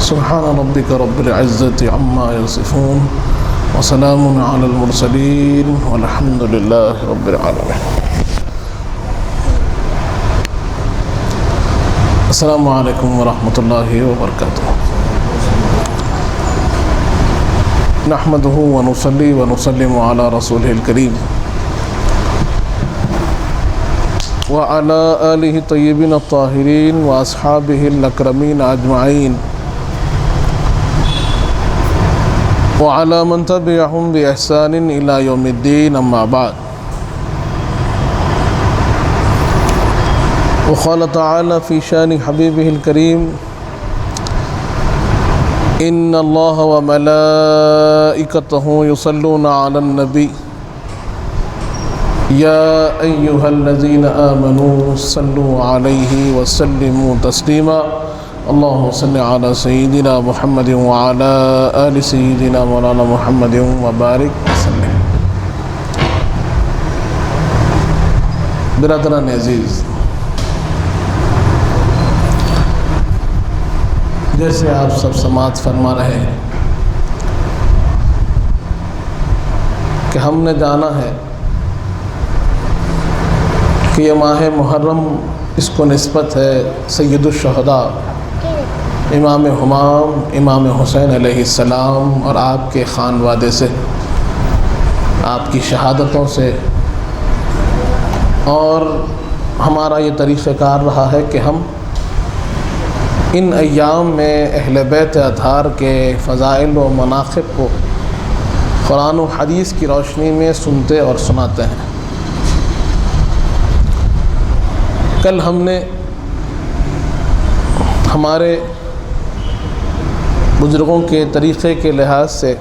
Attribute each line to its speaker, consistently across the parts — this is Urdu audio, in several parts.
Speaker 1: سبحان ربك رب العزة عما يصفون وسلام على المرسلين والحمد لله رب العالمين. السلام علیکم ورحمۃ اللہ وبرکاتہ. نحمده ونصلي ونسلم على رسوله الكريم وعلى آله الطيبين الطاهرين وأصحابه الأكرمين أجمعين وعلى من تبعهم بإحسان إلى يوم الدين. أما بعد، وقال تعالى في شان حبيبه الكريم: إن الله وملائكته يصلون على النبي يا أيها الذين آمنوا صلوا عليه وسلموا تسليما. اللهم صل على سيدنا محمد وعلى آل سيدنا مولانا محمد وبارك وسلم. برادران عزیز، جیسے آپ سب سماعت فرما رہے ہیں کہ ہم نے جانا ہے کہ یہ ماہ محرم اس کو نسبت ہے سید الشہداء امام ہمام امام حسین علیہ السلام اور آپ کے خانوادے سے، آپ کی شہادتوں سے. اور ہمارا یہ طریقہ کار رہا ہے کہ ہم ان ایام میں اہل بیت اطہار کے فضائل و مناقب کو قرآن و حدیث کی روشنی میں سنتے اور سناتے ہیں. کل ہم نے ہمارے بزرگوں کے طریقے کے لحاظ سے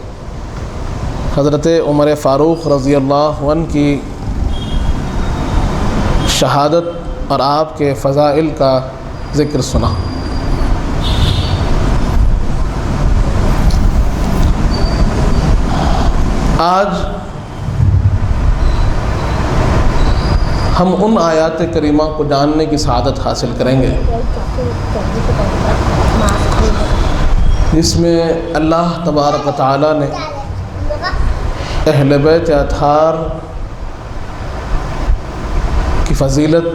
Speaker 1: حضرت عمر فاروق رضی اللہ عنہ کی شہادت اور آپ کے فضائل کا ذکر سنا. آج ہم ان آیات کریمہ کو جاننے کی سعادت حاصل کریں گے جس میں اللہ تبارک و تعالی نے اہل بیت اطہار کی فضیلت،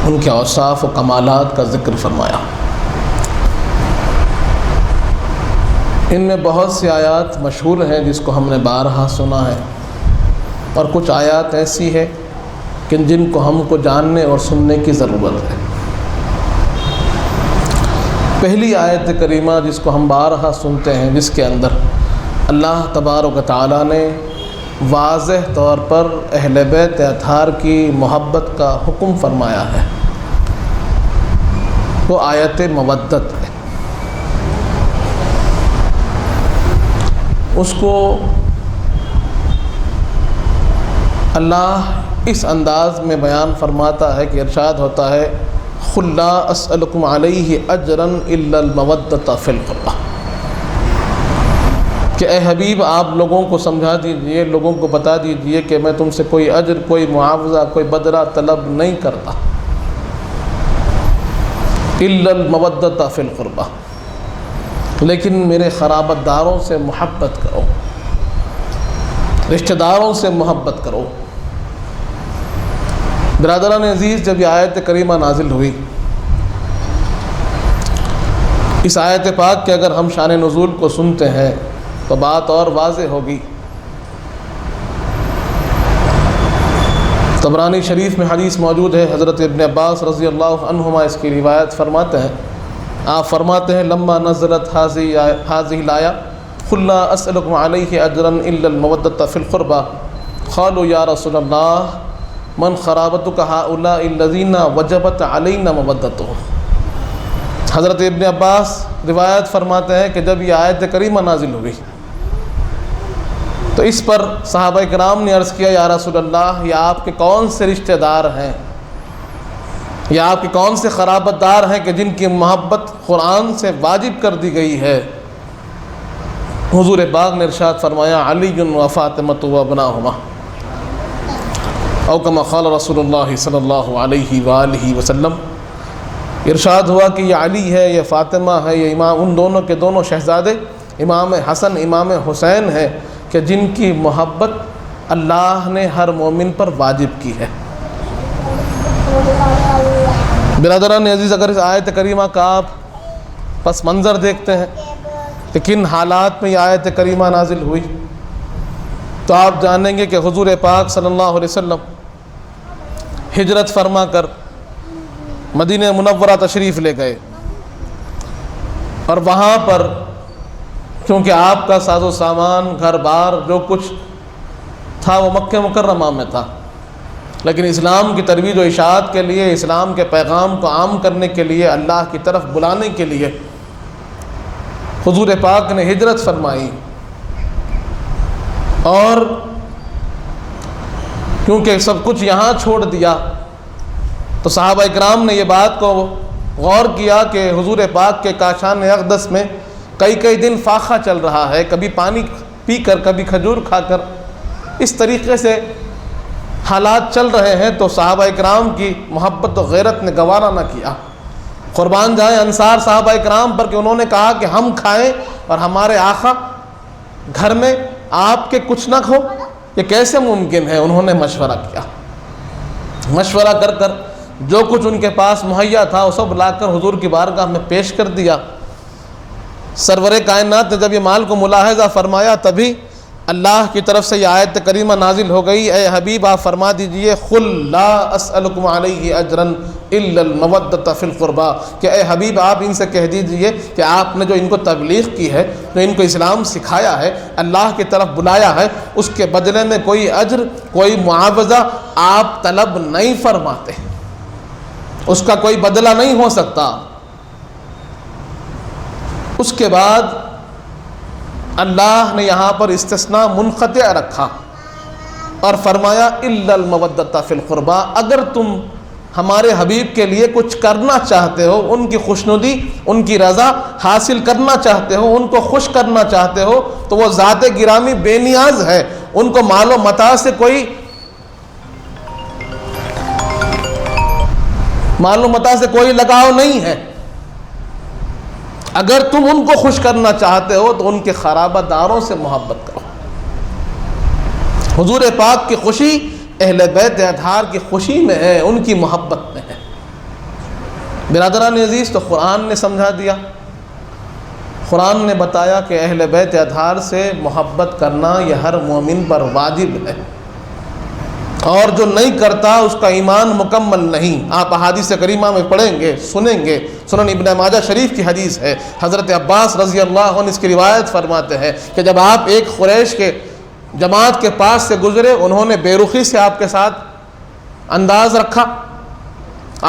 Speaker 1: ان کے اوصاف و کمالات کا ذکر فرمایا. ان میں بہت سی آیات مشہور ہیں جس کو ہم نے بارہا سنا ہے، اور کچھ آیات ایسی ہے کہ جن کو ہم کو جاننے اور سننے کی ضرورت ہے. پہلی آیت کریمہ جس کو ہم بارہا سنتے ہیں، جس کے اندر اللہ تبارک و تعالیٰ نے واضح طور پر اہل بیت اطہار کی محبت کا حکم فرمایا ہے، وہ آیت مودت ہے. اس کو اللہ اس انداز میں بیان فرماتا ہے کہ ارشاد ہوتا ہے: قُل لَا أَسْأَلُكُمْ عَلَيْهِ أَجْرًا إِلَّا الْمَوَدَّةَ فِي الْقُرْبَى، کہ اے حبیب آپ لوگوں کو سمجھا دیجئے، لوگوں کو بتا دیجئے کہ میں تم سے کوئی اجر، کوئی معاوضہ، کوئی بدلہ طلب نہیں کرتا، إِلَّا الْمَوَدَّةَ فِي الْقُرْبَى، لیکن میرے قرابت داروں سے محبت کرو، رشتہ داروں سے محبت کرو. برادران عزیز، جب یہ آیت کریمہ نازل ہوئی، اس آیت پاک کے اگر ہم شان نزول کو سنتے ہیں تو بات اور واضح ہوگی. طبرانی شریف میں حدیث موجود ہے، حضرت ابن عباس رضی اللہ عنہما اس کی روایت فرماتے ہیں. آپ فرماتے ہیں: لما نزلت هذه الآية قل لا أسألكم عليه أجرا إلا المودة في القربى قالوا يا رسول الله من قرابتك هؤلاء الذين وجبت علينا مودتهم. حضرت ابن عباس روایت فرماتے ہیں کہ جب یہ آیت کریمہ نازل ہوئی تو اس پر صحابہ کرام نے عرض کیا: یا رسول اللہ، یہ آپ کے کون سے رشتہ دار ہیں، یا آپ کے کون سے قرابت دار ہیں کہ جن کی محبت قرآن سے واجب کر دی گئی ہے؟ حضور پاک نے ارشاد فرمایا: علی و فاطمۃ و ابناہما، او کما قال رسول اللہ صلی اللہ علیہ وآلہ وسلم. ارشاد ہوا کہ یہ علی ہے، یہ فاطمہ ہے، یہ امام، ان دونوں کے دونوں شہزادے امام حسن امام حسین ہیں کہ جن کی محبت اللہ نے ہر مومن پر واجب کی ہے۔ برادران عزیز، اگر اس آیت کریمہ کا آپ پس منظر دیکھتے ہیں کہ کن حالات میں یہ آیت کریمہ نازل ہوئی، تو آپ جانیں گے کہ حضور پاک صلی اللہ علیہ وسلم ہجرت فرما کر مدینہ منورہ تشریف لے گئے، اور وہاں پر کیونکہ آپ کا ساز و سامان، گھر بار، جو کچھ تھا وہ مکہ مکرمہ میں تھا، لیکن اسلام کی ترویج و اشاعت کے لیے، اسلام کے پیغام کو عام کرنے کے لیے، اللہ کی طرف بلانے کے لیے حضور پاک نے ہجرت فرمائی۔ اور کیونکہ سب کچھ یہاں چھوڑ دیا تو صحابہ اکرام نے یہ بات کو غور کیا کہ حضور پاک کے کاشان اقدس میں کئی دن فاقہ چل رہا ہے، کبھی پانی پی کر، کبھی کھجور کھا کر، اس طریقے سے حالات چل رہے ہیں، تو صحابہ اکرام کی محبت و غیرت نے گوارا نہ کیا۔ قربان جائیں انصار صحابہ اکرام پر کہ انہوں نے کہا کہ ہم کھائیں اور ہمارے آقا گھر میں آپ کے کچھ نہ ہو، یہ کیسے ممکن ہے؟ انہوں نے مشورہ کیا، مشورہ کر کر جو کچھ ان کے پاس مہیا تھا وہ سب لا کر حضور کی بارگاہ میں پیش کر دیا۔ سرور کائنات نے جب یہ مال کو ملاحظہ فرمایا تبھی اللہ کی طرف سے یہ آیت کریمہ نازل ہو گئی، اے حبیب آپ فرما دیجئے قل لا اسألکم علیہ اجرا الا المودۃ فی القربى، کہ اے حبیب آپ ان سے کہہ دیجئے کہ آپ نے جو ان کو تبلیغ کی ہے، جو ان کو اسلام سکھایا ہے، اللہ کی طرف بلایا ہے، اس کے بدلے میں کوئی اجر، کوئی معاوضہ آپ طلب نہیں فرماتے، اس کا کوئی بدلہ نہیں ہو سکتا۔ اس کے بعد اللہ نے یہاں پر استثناء منقطع رکھا اور فرمایا الا المودۃ فی القربى، اگر تم ہمارے حبیب کے لیے کچھ کرنا چاہتے ہو، ان کی خوشنودی، ان کی رضا حاصل کرنا چاہتے ہو، ان کو خوش کرنا چاہتے ہو، تو وہ ذات گرامی بے نیاز ہے، ان کو مال و متاع سے کوئی لگاؤ نہیں ہے۔ اگر تم ان کو خوش کرنا چاہتے ہو تو ان کے خرابہ داروں سے محبت کرو۔ حضور پاک کی خوشی اہل بیت اطہار کی خوشی میں ہے، ان کی محبت میں ہے۔ برادران عزیز، تو قرآن نے سمجھا دیا، قرآن نے بتایا کہ اہل بیت اطہار سے محبت کرنا یہ ہر مومن پر واجب ہے، اور جو نہیں کرتا اس کا ایمان مکمل نہیں۔ آپ احادیث کریمہ میں پڑھیں گے، سنیں گے، سنن ابن ماجہ شریف کی حدیث ہے، حضرت عباس رضی اللہ عنہ اس کی روایت فرماتے ہیں کہ جب آپ ایک قریش کے جماعت کے پاس سے گزرے، انہوں نے بے رخی سے آپ کے ساتھ انداز رکھا،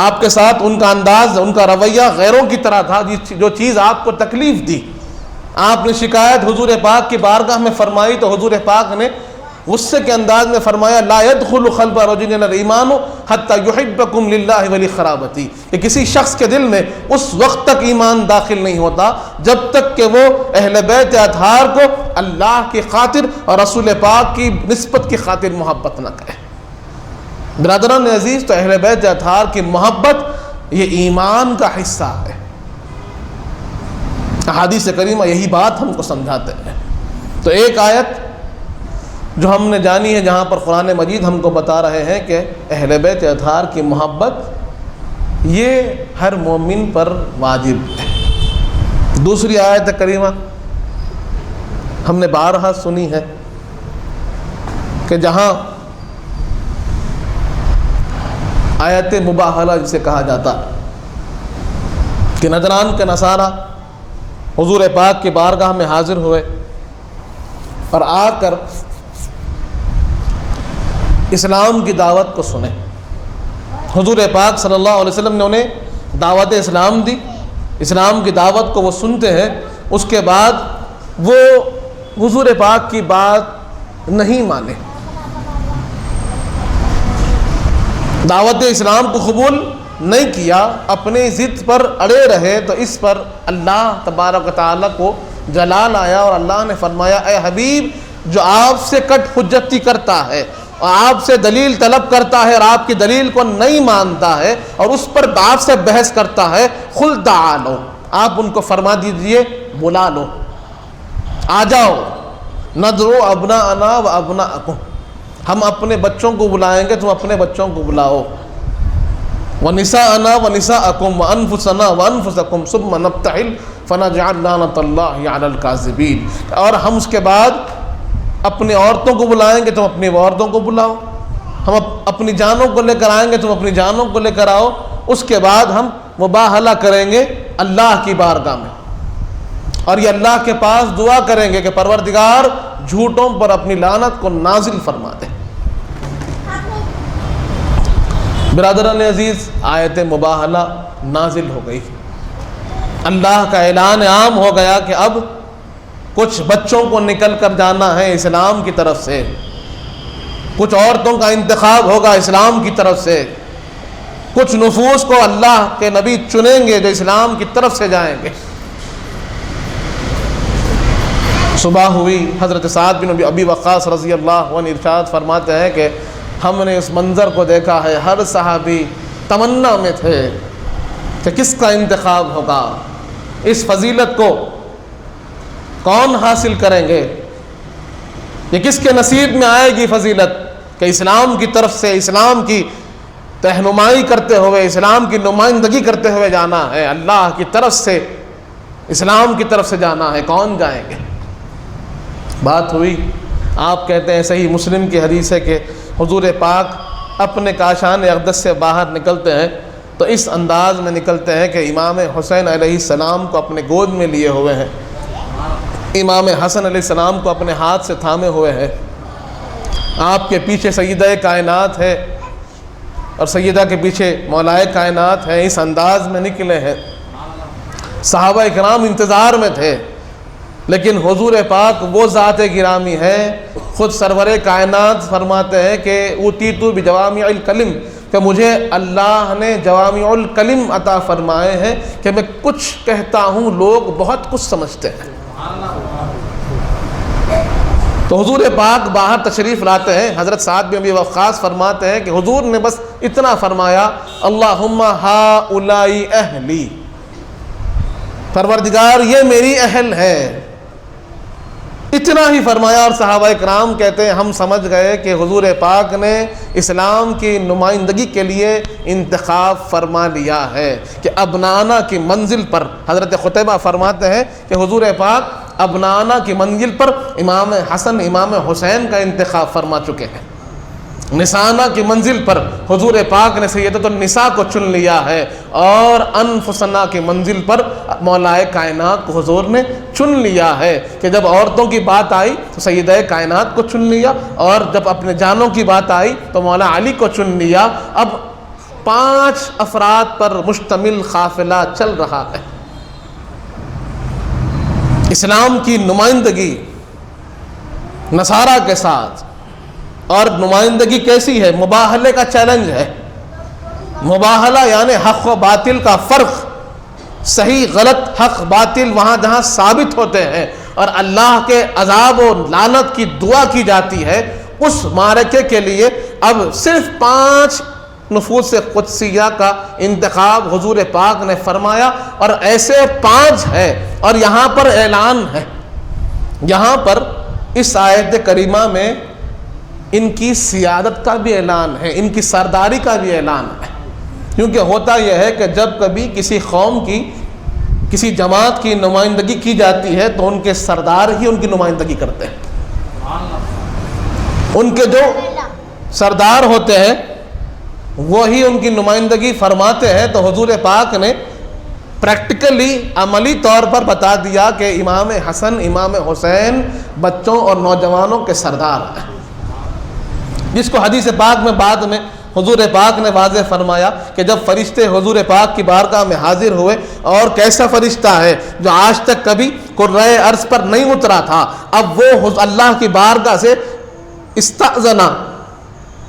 Speaker 1: آپ کے ساتھ ان کا انداز، ان کا رویہ غیروں کی طرح تھا، جو چیز آپ کو تکلیف دی، آپ نے شکایت حضور پاک کی بارگاہ میں فرمائی تو حضور پاک نے غصے کے انداز میں فرمایا لا يدخل قلب رجل الایمان حتى يحبكم لله ولقرابته، کہ کسی شخص کے دل میں اس وقت تک ایمان داخل نہیں ہوتا جب تک کہ وہ اہل بیت اطہار کو اللہ کی خاطر اور رسول پاک کی نسبت کی خاطر محبت نہ کرے۔ برادران عزیز، تو اہل بیت اطہار کی محبت یہ ایمان کا حصہ ہے۔ احادیث کریمہ یہی بات ہم کو سمجھاتے ہیں۔ تو ایک آیت جو ہم نے جانی ہے، جہاں پر قرآن مجید ہم کو بتا رہے ہیں کہ اہل بیت اطہار کی محبت یہ ہر مومن پر واجب ہے۔ دوسری آیت کریمہ ہم نے بارہا سنی ہے کہ جہاں آیت مباہلہ جسے کہا جاتا کہ نجران کے نصارہ حضور پاک کی بارگاہ میں حاضر ہوئے اور آ کر اسلام کی دعوت کو سنے۔ حضور پاک صلی اللہ علیہ وسلم نے انہیں دعوت اسلام دی، اسلام کی دعوت کو وہ سنتے ہیں، اس کے بعد وہ حضور پاک کی بات نہیں مانے، دعوت اسلام کو قبول نہیں کیا، اپنی ضد پر اڑے رہے، تو اس پر اللہ تبارک و تعالیٰ کو جلال آیا اور اللہ نے فرمایا اے حبیب جو آپ سے کٹ حجتی کرتا ہے، اور آپ سے دلیل طلب کرتا ہے اور آپ کی دلیل کو نہیں مانتا ہے اور اس پر آپ سے بحث کرتا ہے، قل تعالوا، آپ ان کو فرما دیجئے بلا لو، آ جاؤ، ندعو ابناءنا و ابناءکم، ہم اپنے بچوں کو بلائیں گے، تم اپنے بچوں کو بلاؤ، وَنِسَاءَنَا وَنِسَاءَكُمْ وَأَنفُسَنَا وَأَنفُسَكُمْ ثُمَّ نَبْتَهِلْ فَنَجْعَلْ لَعْنَةَ اللَّهِ عَلَى الْكَاذِبِينَ، اور ہم اس کے بعد اپنی عورتوں کو بلائیں گے، تم اپنی عورتوں کو بلاؤ، ہم اپنی جانوں کو لے کر آئیں گے، تم اپنی جانوں کو لے کر آؤ، اس کے بعد ہم مباہلہ کریں گے اللہ کی بارگاہ میں، اور یہ اللہ کے پاس دعا کریں گے کہ پروردگار جھوٹوں پر اپنی لعنت کو نازل فرما دے۔ برادران عزیز، آیت مباہلہ نازل ہو گئی، اللہ کا اعلان عام ہو گیا کہ اب کچھ بچوں کو نکل کر جانا ہے اسلام کی طرف سے، کچھ عورتوں کا انتخاب ہوگا اسلام کی طرف سے، کچھ نفوس کو اللہ کے نبی چنیں گے جو اسلام کی طرف سے جائیں گے۔ صبح ہوئی، حضرت سعد بن ابی وقاص رضی اللہ عنہ ارشاد فرماتے ہیں کہ ہم نے اس منظر کو دیکھا ہے، ہر صحابی تمنا میں تھے کہ کس کا انتخاب ہوگا، اس فضیلت کو کون حاصل کریں گے، یہ کس کے نصیب میں آئے گی فضیلت کہ اسلام کی طرف سے، اسلام کی رہنمائی کرتے ہوئے، اسلام کی نمائندگی کرتے ہوئے جانا ہے، اللہ کی طرف سے، اسلام کی طرف سے جانا ہے، کون جائیں گے؟ بات ہوئی، آپ کہتے ہیں صحیح مسلم کی حدیث ہے کہ حضور پاک اپنے کاشان اقدس سے باہر نکلتے ہیں تو اس انداز میں نکلتے ہیں کہ امام حسین علیہ السلام کو اپنے گود میں لیے ہوئے ہیں، امام حسن علیہ السلام کو اپنے ہاتھ سے تھامے ہوئے ہیں، آپ کے پیچھے سیدہ کائنات ہے اور سیدہ کے پیچھے مولائے کائنات ہے، اس انداز میں نکلے ہیں۔ صحابہ کرام انتظار میں تھے، لیکن حضور پاک وہ ذات گرامی ہے، خود سرور کائنات فرماتے ہیں کہ اوتیتو بجوامع الکلم، کہ مجھے اللہ نے جوامع الکلم عطا فرمائے ہیں کہ میں کچھ کہتا ہوں لوگ بہت کچھ سمجھتے ہیں۔ تو حضور پاک باہر تشریف لاتے ہیں، حضرت سعد بن ابی وقاص فرماتے ہیں کہ حضور نے بس اتنا فرمایا، اللہم ہؤلاء اہلی، پروردگار یہ میری اہل ہے، اتنا ہی فرمایا، اور صحابہ کرام کہتے ہیں ہم سمجھ گئے کہ حضور پاک نے اسلام کی نمائندگی کے لیے انتخاب فرما لیا ہے کہ ابنانا کی منزل پر، حضرت قتیبہ فرماتے ہیں کہ حضور پاک ابنانا کی منزل پر امام حسن امام حسین کا انتخاب فرما چکے ہیں، نسانا کی منزل پر حضور پاک نے سیدۃ النساء کو چن لیا ہے، اور انفسنا کی منزل پر مولائے کائنات کو حضور نے چن لیا ہے کہ جب عورتوں کی بات آئی تو سیدہ کائنات کو چن لیا، اور جب اپنے جانوں کی بات آئی تو مولا علی کو چن لیا۔ اب 5 افراد پر مشتمل قافلہ چل رہا ہے، اسلام کی نمائندگی نصارہ کے ساتھ، اور نمائندگی کیسی ہے؟ مباہلے کا چیلنج ہے، مباہلہ یعنی حق و باطل کا فرق، صحیح غلط حق باطل وہاں جہاں ثابت ہوتے ہیں اور اللہ کے عذاب و لعنت کی دعا کی جاتی ہے، اس معرکے کے لیے اب صرف 5 نفوس قدسیہ کا انتخاب حضور پاک نے فرمایا، اور ایسے 5 ہے، اور یہاں پر اعلان ہے، یہاں پر اس آیت کریمہ میں ان کی سیادت کا بھی اعلان ہے، ان کی سرداری کا بھی اعلان ہے، کیونکہ ہوتا یہ ہے کہ جب کبھی کسی قوم کی، کسی جماعت کی نمائندگی کی جاتی ہے تو ان کے سردار ہی ان کی نمائندگی کرتے ہیں، ان کے جو سردار ہوتے ہیں وہی ان کی نمائندگی فرماتے ہیں۔ تو حضور پاک نے پریکٹیکلی عملی طور پر بتا دیا کہ امام حسن امام حسین بچوں اور نوجوانوں کے سردار ہیں، جس کو حدیث پاک میں بعد میں حضور پاک نے واضح فرمایا کہ جب فرشتے حضور پاک کی بارگاہ میں حاضر ہوئے، اور کیسا فرشتہ ہے جو آج تک کبھی کرۂ ارض پر نہیں اترا تھا، اب وہ اللہ کی بارگاہ سے استأذنا،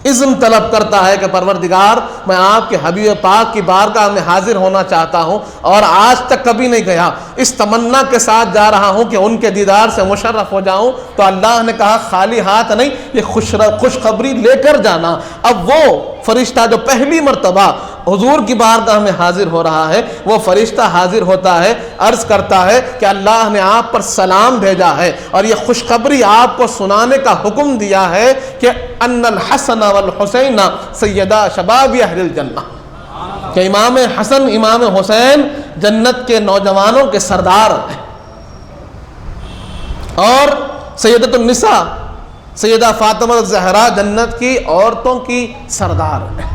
Speaker 1: اذن طلب کرتا ہے کہ پروردگار میں آپ کے حبیب پاک کی بارگاہ میں حاضر ہونا چاہتا ہوں اور آج تک کبھی نہیں گیا، اس تمنا کے ساتھ جا رہا ہوں کہ ان کے دیدار سے مشرف ہو جاؤں۔ تو اللہ نے کہا خالی ہاتھ نہیں، یہ خوشخبری لے کر جانا۔ اب وہ فرشتہ جو پہلی مرتبہ حضور کی بارگاہ میں حاضر ہو رہا ہے، وہ فرشتہ حاضر ہوتا ہے، عرض کرتا ہے کہ اللہ نے آپ پر سلام بھیجا ہے اور یہ خوشخبری آپ کو سنانے کا حکم دیا ہے کہ ان الحسن والحسین سیدہ شباب اہل الجنہ، کہ امام حسن امام حسین جنت کے نوجوانوں کے سردار ہیں، اور سیدۃ النساء سیدہ فاطمہ الزہرا جنت کی عورتوں کی سردار ہیں۔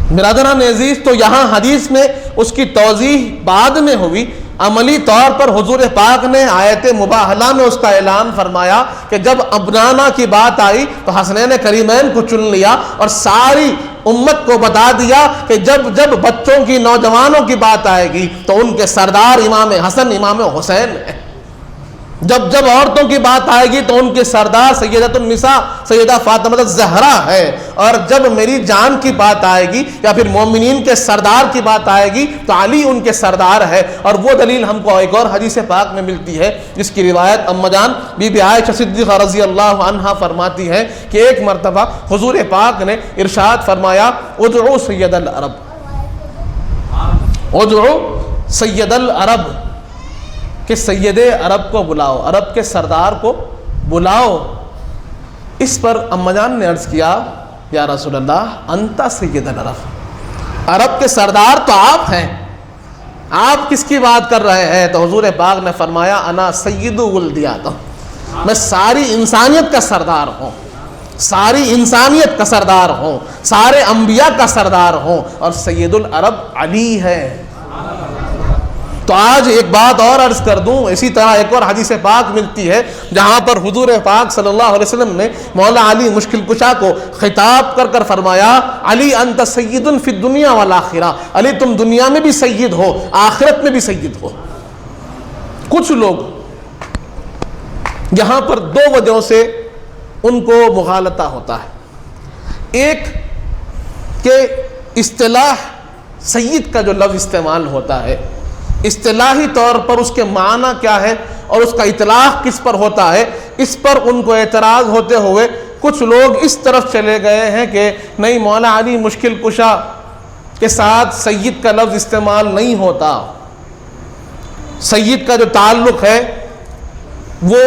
Speaker 1: برادران عزیز، تو یہاں حدیث میں اس کی توضیح بعد میں ہوئی، عملی طور پر حضور پاک نے آیت مباہلہ میں اس کا اعلان فرمایا کہ جب ابنانا کی بات آئی تو حسنین کریمین کو چن لیا اور ساری امت کو بتا دیا کہ جب بچوں کی نوجوانوں کی بات آئے گی تو ان کے سردار امام حسن امام حسین ہیں، جب عورتوں کی بات آئے گی تو ان کے سردار سیدۃ النساء سیدہ فاطمہ الزہرا ہے، اور جب میری جان کی بات آئے گی یا پھر مومنین کے سردار کی بات آئے گی تو علی ان کے سردار ہے۔ اور وہ دلیل ہم کو ایک اور حدیث پاک میں ملتی ہے، جس کی روایت اما جان بی بی عائشہ صدیقہ رضی اللہ عنہا فرماتی ہیں کہ ایک مرتبہ حضور پاک نے ارشاد فرمایا ادعو سید العرب، ادعو سید العرب، کہ سید عرب کو بلاؤ، عرب کے سردار کو بلاؤ۔ اس پر اما جان نے عرض کیا یا رسول اللہ انت سید العرب، عرب کے سردار تو آپ ہیں، آپ کس کی بات کر رہے ہیں؟ تو حضور پاک نے فرمایا انا سید ولد آدم، میں ساری انسانیت کا سردار ہوں، ساری انسانیت کا سردار ہوں، سارے انبیاء کا سردار ہوں، اور سید العرب علی ہے۔ تو آج ایک بات اور عرض کر دوں، اسی طرح ایک اور حدیث پاک ملتی ہے جہاں پر حضور پاک صلی اللہ علیہ وسلم نے مولا علی مشکل کشا کو خطاب کر فرمایا علی انت سید فی الدنیا والآخرہ، علی تم دنیا میں بھی سید ہو، آخرت میں بھی سید ہو۔ کچھ لوگ یہاں پر دو وجہوں سے ان کو مغالطہ ہوتا ہے، ایک کہ اصطلاح سید کا جو لفظ استعمال ہوتا ہے، اصطلاحی طور پر اس کے معنی کیا ہے اور اس کا اطلاق کس پر ہوتا ہے، اس پر ان کو اعتراض ہوتے ہوئے کچھ لوگ اس طرف چلے گئے ہیں کہ نہیں، مولا علی مشکل کشا کے ساتھ سید کا لفظ استعمال نہیں ہوتا، سید کا جو تعلق ہے وہ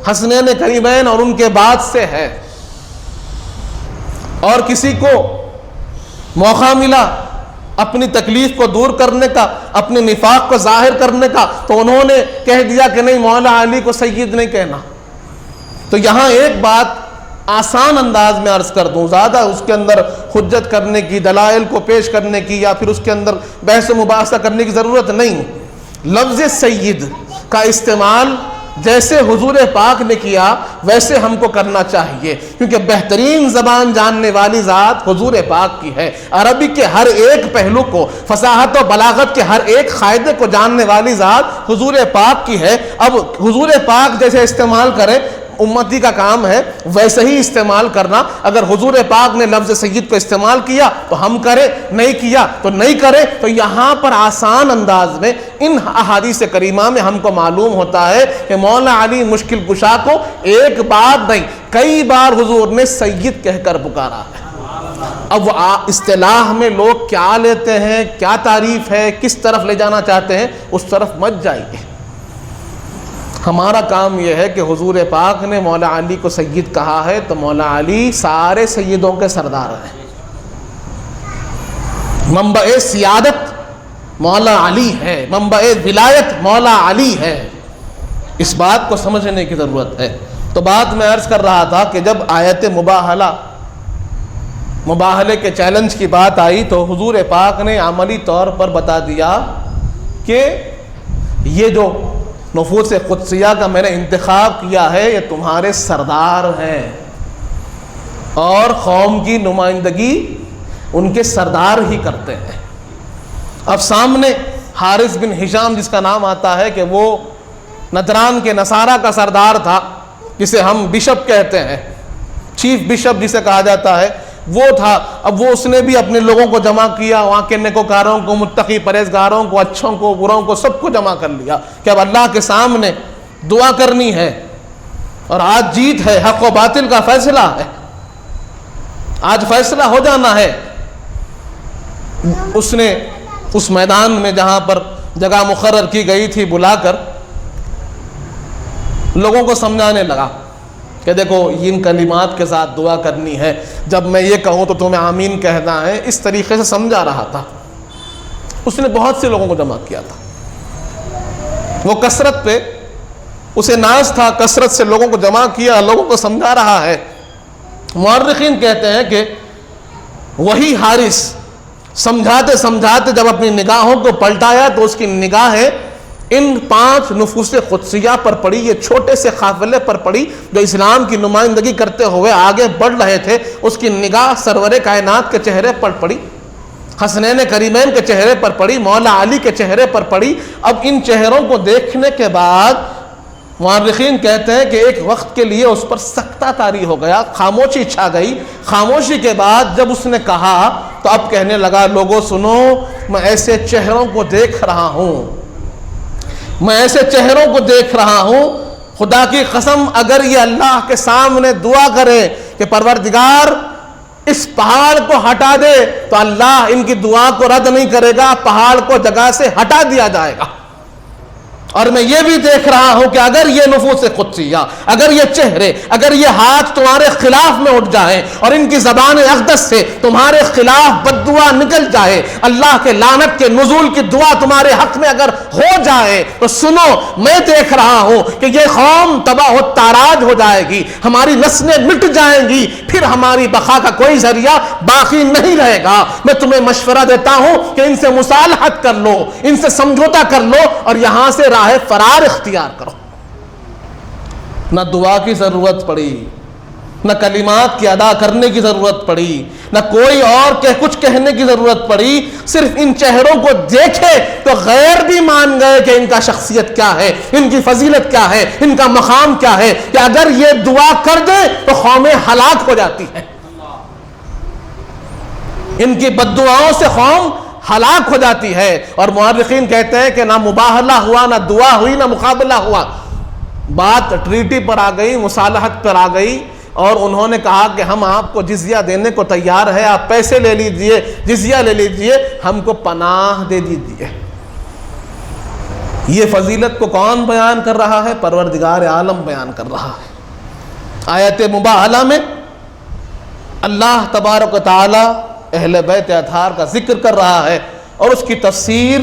Speaker 1: حسنین کریمین اور ان کے بعد سے ہے، اور کسی کو موقع ملا اپنی تکلیف کو دور کرنے کا، اپنے نفاق کو ظاہر کرنے کا، تو انہوں نے کہہ دیا کہ نہیں، مولا علی کو سید نہیں کہنا۔ تو یہاں ایک بات آسان انداز میں عرض کر دوں، زیادہ اس کے اندر حجت کرنے کی، دلائل کو پیش کرنے کی یا پھر اس کے اندر بحث و مباحثہ کرنے کی ضرورت نہیں۔ لفظ سید کا استعمال جیسے حضور پاک نے کیا ویسے ہم کو کرنا چاہیے، کیونکہ بہترین زبان جاننے والی ذات حضور پاک کی ہے، عربی کے ہر ایک پہلو کو، فصاحت و بلاغت کے ہر ایک قاعدے کو جاننے والی ذات حضور پاک کی ہے۔ اب حضور پاک جیسے استعمال کریں، امتی کا کام ہے ویسے ہی استعمال کرنا۔ اگر حضور پاک نے لفظ سید کو استعمال کیا تو ہم کریں، نہیں کیا تو نہیں کریں۔ تو یہاں پر آسان انداز میں ان احادیث کریمہ میں ہم کو معلوم ہوتا ہے کہ مولا علی مشکل کشا کو ایک بار نہیں کئی بار حضور نے سید کہہ کر پکارا ہے۔ اب اصطلاح میں لوگ کیا لیتے ہیں، کیا تعریف ہے، کس طرف لے جانا چاہتے ہیں، اس طرف مت جائیے۔ ہمارا کام یہ ہے کہ حضور پاک نے مولا علی کو سید کہا ہے تو مولا علی سارے سیدوں کے سردار ہیں، منبع سیادت مولا علی ہے، منبع ولایت مولا علی ہے۔ اس بات کو سمجھنے کی ضرورت ہے۔ تو بات میں عرض کر رہا تھا کہ جب آیت مباہلے کے چیلنج کی بات آئی تو حضور پاک نے عملی طور پر بتا دیا کہ یہ جو نفوس قدسیہ کا میں نے انتخاب کیا ہے یہ تمہارے سردار ہیں، اور قوم کی نمائندگی ان کے سردار ہی کرتے ہیں۔ اب سامنے حارث بن ہشام جس کا نام آتا ہے کہ وہ نجران کے نصارہ کا سردار تھا، جسے ہم بشپ کہتے ہیں، چیف بشپ جسے کہا جاتا ہے وہ تھا. اب وہ اس نے بھی اپنے لوگوں کو جمع کیا, وہاں کے نیکوکاروں کو, متقی پرہیزگاروں کو, اچھوں کو, بروں کو, سب کو جمع کر لیا کہ اب اللہ کے سامنے دعا کرنی ہے. اور آج جیت ہے, حق و باطل کا فیصلہ ہے, آج فیصلہ ہو جانا ہے. اس نے اس میدان میں جہاں پر جگہ مقرر کی گئی تھی بلا کر لوگوں کو سمجھانے لگا کہ دیکھو ان کلمات کے ساتھ دعا کرنی ہے, جب میں یہ کہوں تو تمہیں آمین کہنا ہے. اس طریقے سے سمجھا رہا تھا. اس نے بہت سے لوگوں کو جمع کیا تھا. وہ کثرت پہ اسے ناز تھا, کثرت سے لوگوں کو جمع کیا, لوگوں کو سمجھا رہا ہے. مورخین کہتے ہیں کہ وہی حارث سمجھاتے سمجھاتے جب اپنی نگاہوں کو پلٹایا تو اس کی نگاہیں ان 5 نفوس قدسیہ پر پڑی, یہ چھوٹے سے قافلے پر پڑی جو اسلام کی نمائندگی کرتے ہوئے آگے بڑھ رہے تھے. اس کی نگاہ سرور کائنات کے چہرے پر پڑی, حسنین کریمین کے چہرے پر پڑی, مولا علی کے چہرے پر پڑی. اب ان چہروں کو دیکھنے کے بعد مورخین کہتے ہیں کہ ایک وقت کے لیے اس پر سکتہ طاری ہو گیا, خاموشی چھا گئی. خاموشی کے بعد جب اس نے کہا تو اب کہنے لگا, لوگوں سنو, میں ایسے چہروں کو دیکھ رہا ہوں, میں ایسے چہروں کو دیکھ رہا ہوں, خدا کی قسم اگر یہ اللہ کے سامنے دعا کرے کہ پروردگار اس پہاڑ کو ہٹا دے تو اللہ ان کی دعا کو رد نہیں کرے گا, پہاڑ کو جگہ سے ہٹا دیا جائے گا. اور میں یہ بھی دیکھ رہا ہوں کہ اگر یہ نفوس قدسیہ, اگر یہ چہرے, اگر یہ ہاتھ تمہارے خلاف میں اٹھ جائیں اور ان کی زبان اقدس سے تمہارے خلاف بددعا نکل جائے, اللہ کے لعنت کے نزول کی دعا تمہارے حق میں اگر ہو جائے تو سنو, میں دیکھ رہا ہوں کہ یہ قوم تباہ و تاراج ہو جائے گی, ہماری نسلیں مٹ جائیں گی, پھر ہماری بقا کا کوئی ذریعہ باقی نہیں رہے گا. میں تمہیں مشورہ دیتا ہوں کہ ان سے مصالحت کر لو, ان سے سمجھوتا کر لو اور یہاں سے راہ فرار اختیار کرو. نہ دعا کی ضرورت پڑی, نہ کلمات کی ادا کرنے کی ضرورت پڑی, نہ کوئی اور کچھ کہنے کی ضرورت پڑی. صرف ان چہروں کو دیکھے تو غیر بھی مان گئے کہ ان کا شخصیت کیا ہے, ان کی فضیلت کیا ہے, ان کا مقام کیا ہے, کہ اگر یہ دعا کر دے تو قومیں ہلاک ہو جاتی ہیں. ان کی بددعاؤں سے قوم ہلاک ہو جاتی ہے. اور مورخین کہتے ہیں کہ نہ مباہلہ ہوا, نہ دعا ہوئی, نہ مقابلہ ہوا, بات ٹریٹی پر آ گئی, مصالحت پر آ گئی. اور انہوں نے کہا کہ ہم آپ کو جزیہ دینے کو تیار ہے, آپ پیسے لے لیجئے, جزیہ لے لیجئے, ہم کو پناہ دے دیجئے. یہ فضیلت کو کون بیان کر رہا ہے؟ پروردگار عالم بیان کر رہا ہے. آیت مباہلہ میں اللہ تبارک و تعالی اہل بیت اطہار کا ذکر کر رہا ہے اور اس کی تفسیر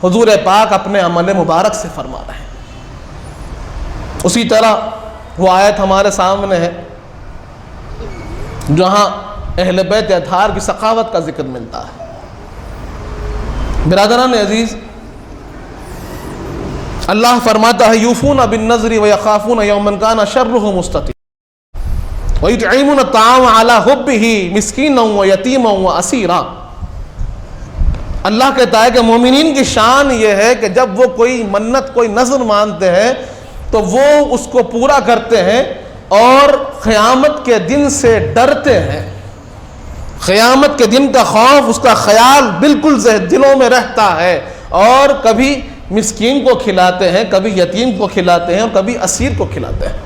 Speaker 1: حضور پاک اپنے عمل مبارک سے فرما رہے ہیں. اسی طرح وہ آیت ہمارے سامنے ہے جہاں اہل بیت اطہار کی سخاوت کا ذکر ملتا ہے. برادران عزیز, اللہ فرماتا ہے یوفون بالنذر ویخافون یوما کان شرہ مستطیرا وَيُطْعِمُونَ الطَّعَامَ عَلَىٰ حُبِّهِ مِسْكِينًا وَيَتِيمًا وَأَسِيرًا. اللہ کہتا ہے کہ مومنین کی شان یہ ہے کہ جب وہ کوئی منت, کوئی نذر مانتے ہیں تو وہ اس کو پورا کرتے ہیں اور قیامت کے دن سے ڈرتے ہیں. قیامت کے دن کا خوف, اس کا خیال بالکل دلوں میں رہتا ہے, اور کبھی مسکین کو کھلاتے ہیں, کبھی یتیم کو کھلاتے ہیں, اور کبھی اسیر کو کھلاتے ہیں.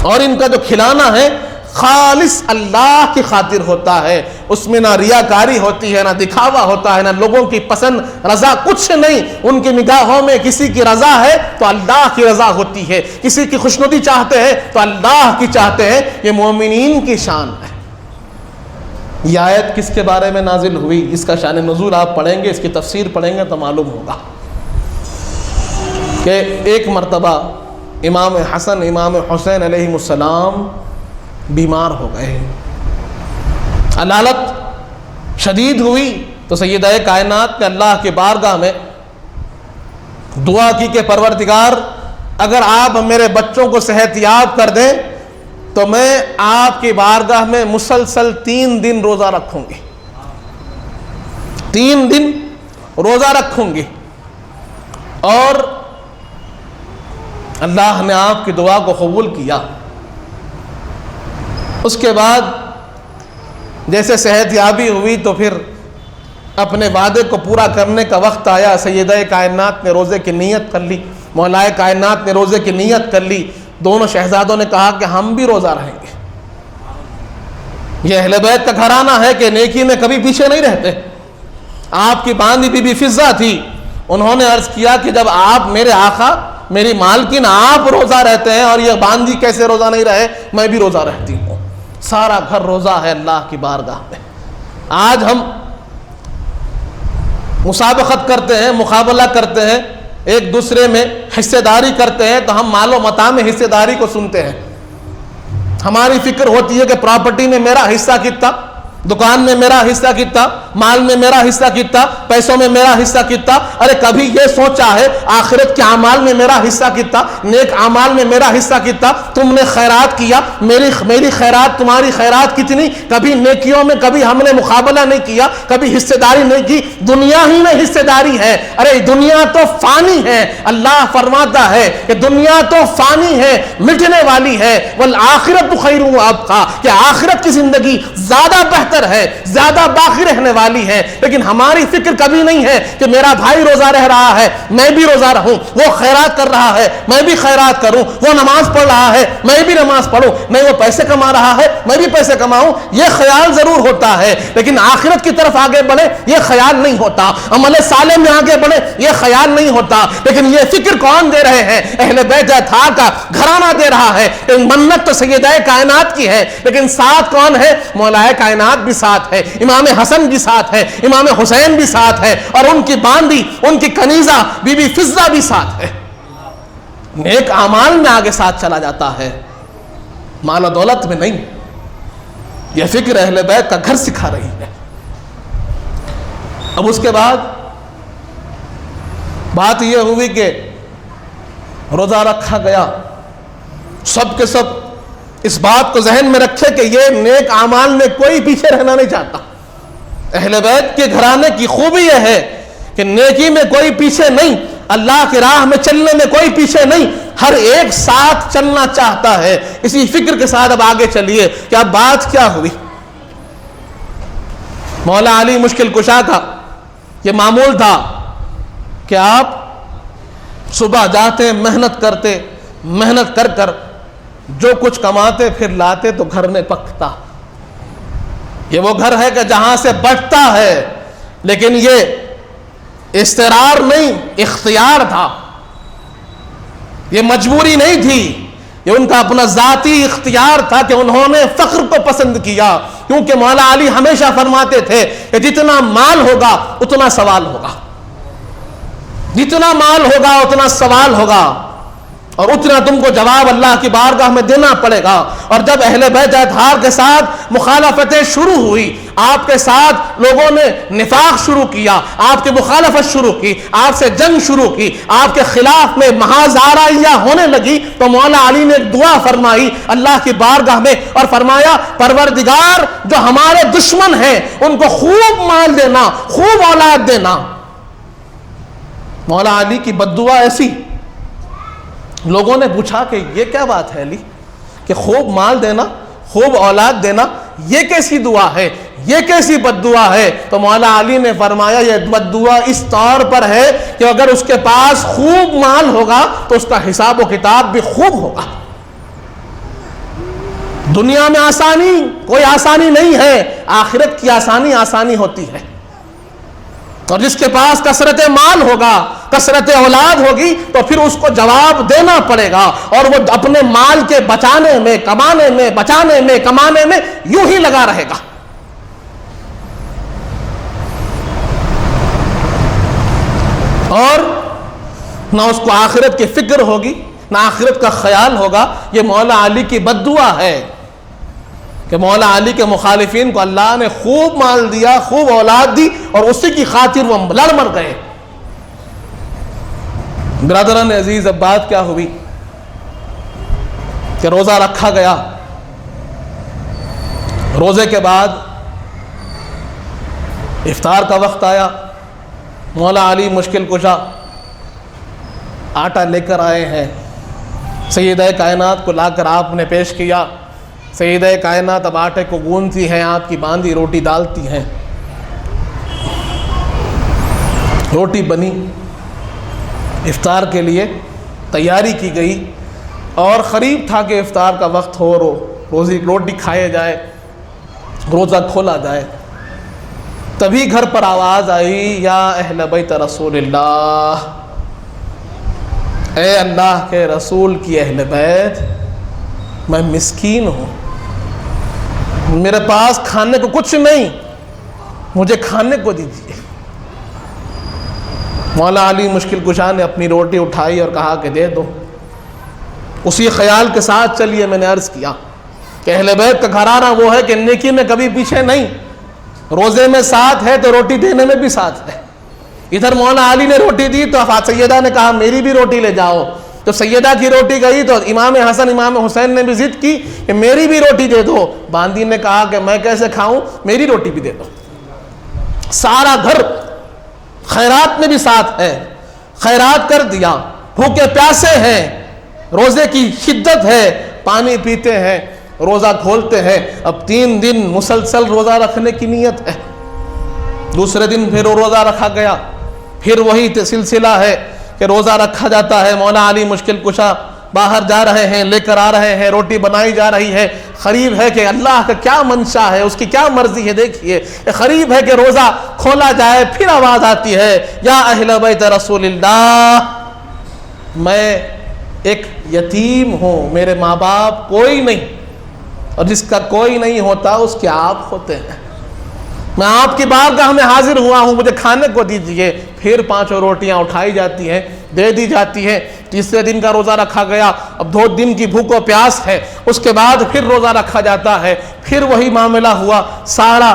Speaker 1: اور ان کا جو کھلانا ہے خالص اللہ کی خاطر ہوتا ہے, اس میں نہ ریاکاری ہوتی ہے, نہ دکھاوا ہوتا ہے, نہ لوگوں کی پسند رضا, کچھ نہیں. ان کی نگاہوں میں کسی کی رضا ہے تو اللہ کی رضا ہوتی ہے, کسی کی خوشنودی چاہتے ہیں تو اللہ کی چاہتے ہیں. یہ مومنین کی شان ہے. یہ آیت کس کے بارے میں نازل ہوئی, اس کا شان نزول آپ پڑھیں گے, اس کی تفسیر پڑھیں گے تو معلوم ہوگا کہ ایک مرتبہ امام حسن, امام حسین علیہ السلام بیمار ہو گئے, علالت شدید ہوئی, تو سیدہ کائنات نے اللہ کے بارگاہ میں دعا کی کہ پروردگار اگر آپ میرے بچوں کو صحت یاب کر دیں تو میں آپ کی بارگاہ میں مسلسل 3 دن روزہ رکھوں گی, 3 دن روزہ رکھوں گی. اور اللہ نے آپ کی دعا کو قبول کیا. اس کے بعد جیسے صحت یابی ہوئی تو پھر اپنے وعدے کو پورا کرنے کا وقت آیا. سیدہ کائنات نے روزے کی نیت کر لی, مولا کائنات نے روزے کی نیت کر لی. دونوں شہزادوں نے کہا کہ ہم بھی روزہ رہیں گے. یہ اہل بیت کا گھرانہ ہے کہ نیکی میں کبھی پیچھے نہیں رہتے. آپ کی باندھی بی بی فضہ تھی, انہوں نے عرض کیا کہ جب آپ میرے آقا میری مالکن آپ روزہ رہتے ہیں اور یہ باندھی کیسے روزہ نہیں رہے, میں بھی روزہ رہتی ہوں. سارا گھر روزہ ہے اللہ کی بارگاہ میں. آج ہم مسابقت کرتے ہیں, مقابلہ کرتے ہیں, ایک دوسرے میں حصے داری کرتے ہیں, تو ہم مال و متاع میں حصے داری کو سنتے ہیں. ہماری فکر ہوتی ہے کہ پراپرٹی میں میرا حصہ کتنا, دکان میں میرا حصہ کتنا, مال میں میرا حصہ کتنا, پیسوں میں میرا حصہ کتنا. ارے کبھی یہ سوچا ہے آخرت کے اعمال میں میرا حصہ کتنا, نیک اعمال میں میرا حصہ کتنا؟ تم نے خیرات کیا, میری خیرات تمہاری خیرات کتنی؟ کبھی نیکیوں میں کبھی ہم نے مقابلہ نہیں کیا, کبھی حصے داری نہیں کی. دنیا ہی میں حصے داری ہے. ارے دنیا تو فانی ہے. اللہ فرماتا ہے کہ دنیا تو فانی ہے, مٹنے والی ہے. والآخرت خیر وابقیٰ, کہ آخرت کی زندگی زیادہ بہتر ہے, زیادہ باقی رہنے والی ہے. لیکن ہماری فکر کبھی نہیں ہے کہ میرا بھائی روزہ رہ رہا ہے, میں بھی روزہ رہوں. وہ خیرات کر رہا ہے, میں بھی خیرات کروں. وہ نماز پڑھ رہا ہے, میں بھی نماز پڑھوں. نہیں وہ پیسے کما رہا ہے, میں بھی پیسے کماؤں. یہ خیال ضرور ہوتا ہے, لیکن آخرت کی طرف آگے بڑھے یہ خیال نہیں ہوتا. عمل صالح میں آگے بڑھے یہ خیال نہیں ہوتا. لیکن یہ فکر کون دے رہے ہیں؟ اہل بیت اطہار کا گھرانہ دے رہا ہے. منت تو سیدہ کائنات کی ہے, لیکن ساتھ کون ہے؟ مولا کائنات بھی ساتھ ہے, امام حسن بھی ساتھ ہے, امام حسین بھی ساتھ ہے, اور ان کی باندھی, ان کی کنیزہ بی بی فضہ بھی ساتھ ہے. نیک اعمال میں آگے ساتھ چلا جاتا ہے, مال و دولت میں نہیں. یہ فکر اہل بیت کا گھر سکھا رہی ہے. اب اس کے بعد بات یہ ہوئی کہ روزہ رکھا گیا. سب کے سب اس بات کو ذہن میں رکھے کہ یہ نیک اعمال میں کوئی پیچھے رہنا نہیں چاہتا. اہل بیت کے گھرانے کی خوبی یہ ہے کہ نیکی میں کوئی پیچھے نہیں, اللہ کی راہ میں چلنے میں کوئی پیچھے نہیں, ہر ایک ساتھ چلنا چاہتا ہے. اسی فکر کے ساتھ اب آگے چلیے کہ اب بات کیا ہوئی. مولا علی مشکل کشا کا یہ معمول تھا کہ آپ صبح جاتے, محنت کرتے, محنت کر کر جو کچھ کماتے پھر لاتے تو گھر میں پکتا. یہ وہ گھر ہے کہ جہاں سے بٹتا ہے, لیکن یہ استقرار نہیں, اختیار تھا. یہ مجبوری نہیں تھی, یہ ان کا اپنا ذاتی اختیار تھا کہ انہوں نے فقر کو پسند کیا. کیونکہ مولا علی ہمیشہ فرماتے تھے کہ جتنا مال ہوگا اتنا سوال ہوگا, جتنا مال ہوگا اتنا سوال ہوگا, اور اتنا تم کو جواب اللہ کی بارگاہ میں دینا پڑے گا. اور جب اہل بیت اطہار کے ساتھ مخالفتیں شروع ہوئی, آپ کے ساتھ لوگوں نے نفاق شروع کیا, آپ کی مخالفت شروع کی, آپ سے جنگ شروع کی, آپ کے خلاف میں محاذ آرائیاں ہونے لگی, تو مولا علی نے ایک دعا فرمائی اللہ کی بارگاہ میں اور فرمایا پروردگار جو ہمارے دشمن ہیں ان کو خوب مال دینا, خوب اولاد دینا. مولا علی کی بد دعا ایسی. لوگوں نے پوچھا کہ یہ کیا بات ہے علی, کہ خوب مال دینا, خوب اولاد دینا, یہ کیسی دعا ہے, یہ کیسی بد دعا ہے؟ تو مولا علی نے فرمایا یہ بد دعا اس طور پر ہے کہ اگر اس کے پاس خوب مال ہوگا تو اس کا حساب و کتاب بھی خوب ہوگا. دنیا میں آسانی کوئی آسانی نہیں ہے, آخرت کی آسانی آسانی ہوتی ہے. اور جس کے پاس کثرت مال ہوگا, کثرت اولاد ہوگی, تو پھر اس کو جواب دینا پڑے گا, اور وہ اپنے مال کے بچانے میں, کمانے میں, بچانے میں, کمانے میں یوں ہی لگا رہے گا. اور نہ اس کو آخرت کی فکر ہوگی, نہ آخرت کا خیال ہوگا. یہ مولا علی کی بد دعا ہے کہ مولا علی کے مخالفین کو اللہ نے خوب مال دیا, خوب اولاد دی, اور اسی کی خاطر وہ لڑ مر گئے. برادران عزیز, اب بات کیا ہوئی کہ روزہ رکھا گیا. روزے کے بعد افطار کا وقت آیا. مولا علی مشکل کشا آٹا لے کر آئے ہیں, سیدہ کائنات کو لا کر آپ نے پیش کیا. سیدہ کائنات اب آٹے کو گوندتی ہیں، آپ کی باندھی روٹی ڈالتی ہیں، روٹی بنی، افطار کے لیے تیاری کی گئی، اور قریب تھا کہ افطار کا وقت ہو، روٹی کھائے جائے، روزہ کھولا جائے۔ تبھی گھر پر آواز آئی، یا اہل بیت رسول اللہ، اے اللہ کے رسول کی اہل بیت، میں مسکین ہوں، میرے پاس کھانے کو کچھ نہیں، مجھے کھانے کو دیجیے۔ مولا علی مشکل کشا نے اپنی روٹی اٹھائی اور کہا کہ دے دو۔ اسی خیال کے ساتھ چلیے، میں نے عرض کیا کہ اہل بیت کا گھرانہ وہ ہے کہ نیکی میں کبھی پیچھے نہیں، روزے میں ساتھ ہے تو روٹی دینے میں بھی ساتھ ہے۔ ادھر مولا علی نے روٹی دی تو سیدہ نے کہا میری بھی روٹی لے جاؤ، تو سیدہ کی روٹی گئی تو امام حسن امام حسین نے بھی ضد کی کہ میری بھی روٹی دے دو۔ باندی نے کہا کہ میں کیسے کھاؤں، میری روٹی بھی دے دو۔ سارا گھر خیرات میں بھی ساتھ ہے، خیرات کر دیا، بھوکے پیاسے ہیں، روزے کی شدت ہے، پانی پیتے ہیں، روزہ کھولتے ہیں۔ اب 3 دن مسلسل روزہ رکھنے کی نیت ہے، دوسرے دن پھر روزہ رکھا گیا، پھر وہی سلسلہ ہے کہ روزہ رکھا جاتا ہے۔ مولا علی مشکل کشا باہر جا رہے ہیں، لے کر آ رہے ہیں، روٹی بنائی جا رہی ہے۔ قریب ہے کہ اللہ کا کیا منشا ہے، اس کی کیا مرضی ہے، دیکھیے قریب ہے کہ روزہ کھولا جائے، پھر آواز آتی ہے، یا اہل بیت رسول اللہ، میں ایک یتیم ہوں، میرے ماں باپ کوئی نہیں، اور جس کا کوئی نہیں ہوتا اس کے آپ ہوتے ہیں، میں آپ کی بارگاہ میں حاضر ہوا ہوں، مجھے کھانے کو دیجیے۔ پھر 5 روٹیاں اٹھائی جاتی ہیں، دے دی جاتی ہیں۔ تیسرے دن کا روزہ رکھا گیا، اب 2 دن کی بھوک و پیاس ہے، اس کے بعد پھر روزہ رکھا جاتا ہے، پھر وہی معاملہ ہوا، سارا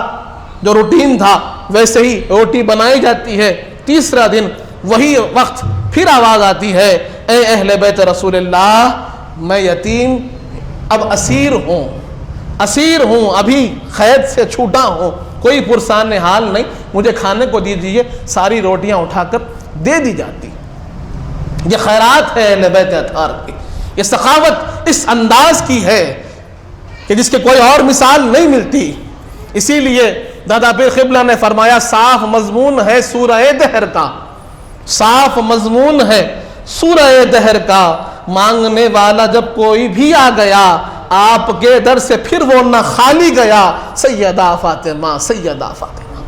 Speaker 1: جو روٹین تھا ویسے ہی روٹی بنائی جاتی ہے۔ تیسرا دن وہی وقت، پھر آواز آتی ہے، اے اہل بیت رسول اللہ، میں یتیم اب اسیر ہوں، ابھی قید سے چھوٹا ہوں، کوئی پرسان حال نہیں، مجھے کھانے کو دیجیے۔ ساری روٹیاں اٹھا کر دے دی جاتی۔ یہ خیرات ہے اہل بیت اطہار کی، یہ سخاوت اس انداز کی ہے کہ جس کے کوئی اور مثال نہیں ملتی۔ اسی لیے دادا پیر قبلہ نے فرمایا، صاف مضمون ہے سورہ دہر کا، صاف مضمون ہے سورہ دہر کا، مانگنے والا جب کوئی بھی آ گیا، آپ کے در سے پھر وہ نہ خالی گیا، سیدہ فاطمہ، سیدہ فاطمہ،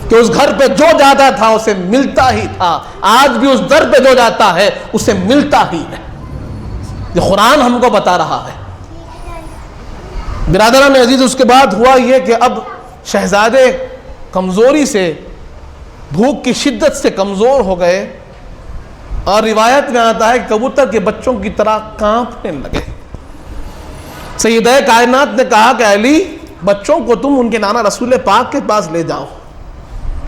Speaker 1: کہ اس گھر پہ جو جاتا تھا اسے ملتا ہی تھا، آج بھی اس در پہ جو جاتا ہے اسے ملتا ہی ہے۔ یہ قرآن ہم کو بتا رہا ہے۔ برادران عزیز، اس کے بعد ہوا یہ کہ اب شہزادے کمزوری سے، بھوک کی شدت سے کمزور ہو گئے، اور روایت میں آتا ہے کہ کبوتر کے بچوں کی طرح کانپنے لگے۔ سیدہ کائنات نے کہا کہ علی، بچوں کو تم ان کے نانا رسول پاک کے پاس لے جاؤ۔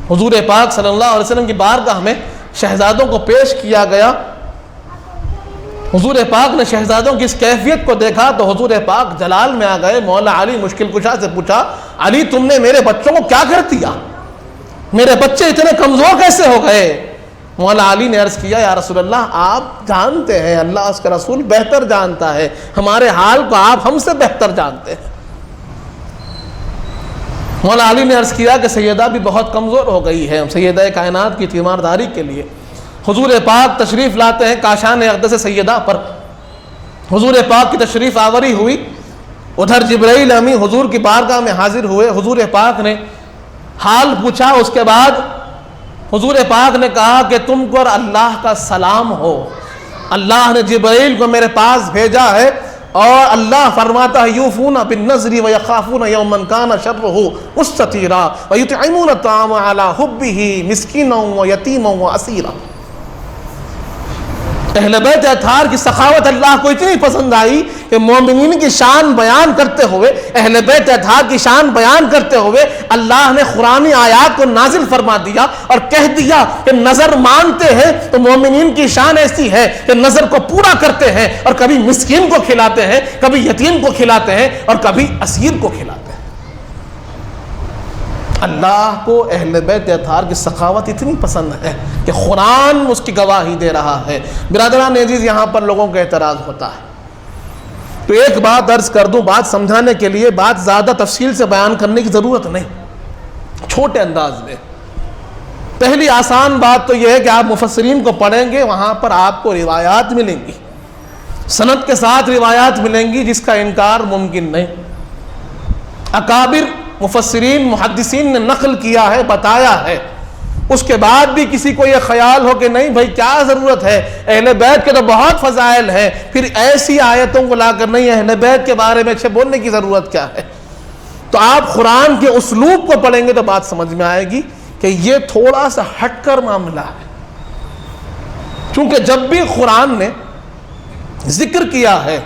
Speaker 1: حضور پاک صلی اللہ علیہ وسلم کی بارگاہ میں شہزادوں کو پیش کیا گیا۔ حضور پاک نے شہزادوں کی اس کیفیت کو دیکھا تو حضور پاک جلال میں آ گئے۔ مولا علی مشکل کشا سے پوچھا، علی تم نے میرے بچوں کو کیا کر دیا، میرے بچے اتنے کمزور کیسے ہو گئے؟ مولا علی نے عرض کیا، یا رسول اللہ، آپ جانتے ہیں، اللہ اس کا رسول بہتر جانتا ہے، ہمارے حال کو آپ ہم سے بہتر جانتے ہیں۔ مولا علی نے عرض کیا کہ سیدہ بھی بہت کمزور ہو گئی ہے، سیدہ کائنات کی تیمارداری کے لیے حضور پاک تشریف لاتے ہیں کاشان اقدس سیدہ پر۔ حضور پاک کی تشریف آوری ہوئی، ادھر جبرائیل امی حضور کی بارگاہ میں حاضر ہوئے، حضور پاک نے حال پوچھا۔ اس کے بعد حضور پاک نے کہا کہ تم کو اور اللہ کا سلام ہو، اللہ نے جبرائیل کو میرے پاس بھیجا ہے، اور اللہ فرماتا ہے، یوفون بالنذر ویخافون یوما کان شرہ مستطیرا ویطعمون الطعام علی حبہ مسکینا ویتیما واسیرا۔ اہل بیت اطہار کی سخاوت اللہ کو اتنی پسند آئی کہ مومنین کی شان بیان کرتے ہوئے، اہل بیت اطہار کی شان بیان کرتے ہوئے اللہ نے قرآنی آیات کو نازل فرما دیا اور کہہ دیا کہ نظر مانتے ہیں تو مومنین کی شان ایسی ہے کہ نظر کو پورا کرتے ہیں، اور کبھی مسکین کو کھلاتے ہیں، کبھی یتیم کو کھلاتے ہیں، اور کبھی اسیر کو کھلاتے ہیں۔ اللہ کو اہل بیت اطہار کی سخاوت اتنی پسند ہے کہ قرآن اس کی گواہی دے رہا ہے۔ برادران عزیز، یہاں پر لوگوں کا اعتراض ہوتا ہے، تو ایک بات عرض کر دوں، بات سمجھانے کے لیے، بات زیادہ تفصیل سے بیان کرنے کی ضرورت نہیں، چھوٹے انداز میں۔ پہلی آسان بات تو یہ ہے کہ آپ مفسرین کو پڑھیں گے، وہاں پر آپ کو روایات ملیں گی، سند کے ساتھ روایات ملیں گی جس کا انکار ممکن نہیں۔ اکابر مفسرین محدثین نے نقل کیا ہے، بتایا ہے، اس کے بعد بھی کسی کو یہ خیال ہو کہ نہیں بھائی کیا ضرورت ہے، اہل بیت کے تو بہت فضائل ہیں، پھر ایسی آیتوں کو لا کر نہیں اہل بیت کے بارے میں اچھے بولنے کی ضرورت کیا ہے؟ تو آپ قرآن کے اسلوب کو پڑھیں گے تو بات سمجھ میں آئے گی کہ یہ تھوڑا سا ہٹ کر معاملہ ہے، کیونکہ جب بھی قرآن نے ذکر کیا ہے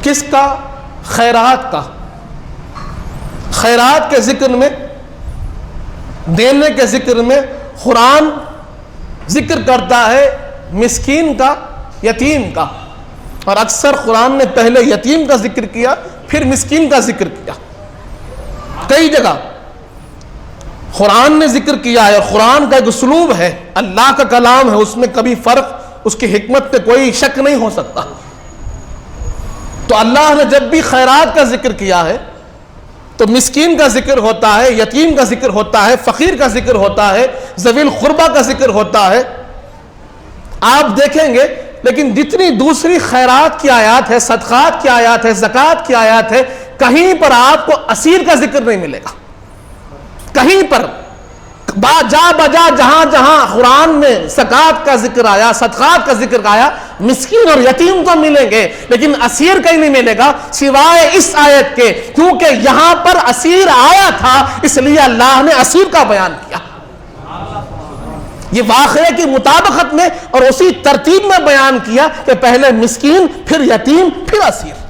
Speaker 1: کس کا؟ خیرات کا، خیرات کے ذکر میں، دینے کے ذکر میں قرآن ذکر کرتا ہے مسکین کا، یتیم کا، اور اکثر قرآن نے پہلے یتیم کا ذکر کیا پھر مسکین کا ذکر کیا۔ کئی جگہ قرآن نے ذکر کیا ہے، قرآن کا ایک اسلوب ہے، اللہ کا کلام ہے، اس میں کبھی فرق، اس کی حکمت پہ کوئی شک نہیں ہو سکتا۔ تو اللہ نے جب بھی خیرات کا ذکر کیا ہے تو مسکین کا ذکر ہوتا ہے، یتیم کا ذکر ہوتا ہے، فقیر کا ذکر ہوتا ہے، ذوی القربہ کا ذکر ہوتا ہے، آپ دیکھیں گے۔ لیکن جتنی دوسری خیرات کی آیات ہے، صدقات کی آیات ہے، زکوٰۃ کی آیات ہے، کہیں پر آپ کو اسیر کا ذکر نہیں ملے گا، کہیں پر جا بجا جہاں جہاں قرآن میں زکوٰۃ کا ذکر آیا، صدقات کا ذکر آیا، مسکین اور یتیم تو ملیں گے لیکن اسیر کہیں نہیں ملے گا سوائے اس آیت کے، کیونکہ یہاں پر اسیر آیا تھا اس لیے اللہ نے اسیر کا بیان کیا۔ یہ واقعے کی مطابقت میں اور اسی ترتیب میں بیان کیا کہ پہلے مسکین، پھر یتیم، پھر اسیر۔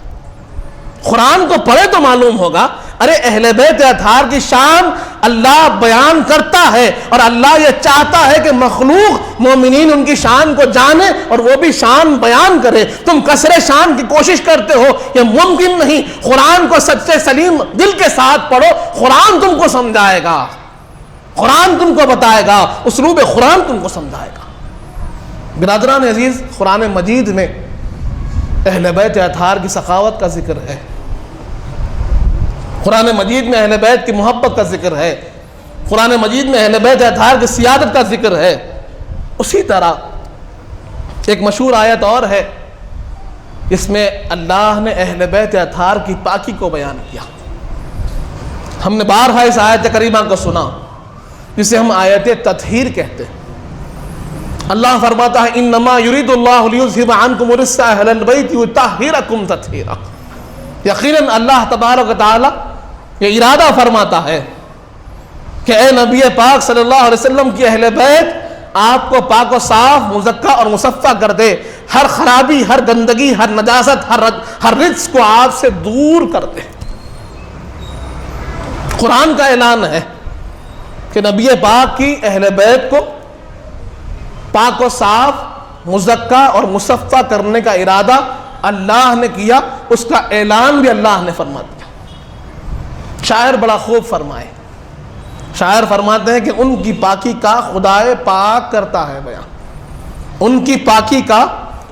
Speaker 1: قرآن کو پڑھے تو معلوم ہوگا، ارے اہل بیت اطہار کی شان اللہ بیان کرتا ہے، اور اللہ یہ چاہتا ہے کہ مخلوق مومنین ان کی شان کو جانے اور وہ بھی شان بیان کرے۔ تم کسر شان کی کوشش کرتے ہو، یہ ممکن نہیں۔ قرآن کو سچے سلیم دل کے ساتھ پڑھو، قرآن تم کو سمجھائے گا، قرآن تم کو بتائے گا، اسلوب قرآن تم کو سمجھائے گا۔ برادران عزیز، قرآن مجید میں اہل بیت اطہار کی سخاوت کا ذکر ہے، قرآن مجید میں اہل بیت کی محبت کا ذکر ہے، قرآن مجید میں اہل بیت اطہار کی سیادت کا ذکر ہے۔ اسی طرح ایک مشہور آیت اور ہے جس میں اللہ نے اہل بیت اطہار کی پاکی کو بیان کیا۔ ہم نے بارہا اس آیت کریمہ کو سنا جسے ہم آیت تطہیر کہتے ہیں۔ اللہ فرماتا ہے انما یرید اللہ لیذھب عنکم الرجس اہل البیت ویطہرکم تطہیرا۔ یقیناً اللہ تبارک و تعالی یہ ارادہ فرماتا ہے کہ اے نبی پاک صلی اللہ علیہ وسلم کی اہل بیت آپ کو پاک و صاف، مزکہ اور مصفہ کر دے، ہر خرابی، ہر گندگی، ہر نجاست، ہر رجس کو آپ سے دور کر دے۔ قرآن کا اعلان ہے کہ نبی پاک کی اہل بیت کو پاک و صاف، مزکہ اور مصفہ کرنے کا ارادہ اللہ نے کیا، اس کا اعلان بھی اللہ نے فرما دیا۔ شاعر بڑا خوب فرمائے، شاعر فرماتے ہیں کہ ان کی پاکی کا خدائے پاک کرتا ہے بیان، ان کی پاکی کا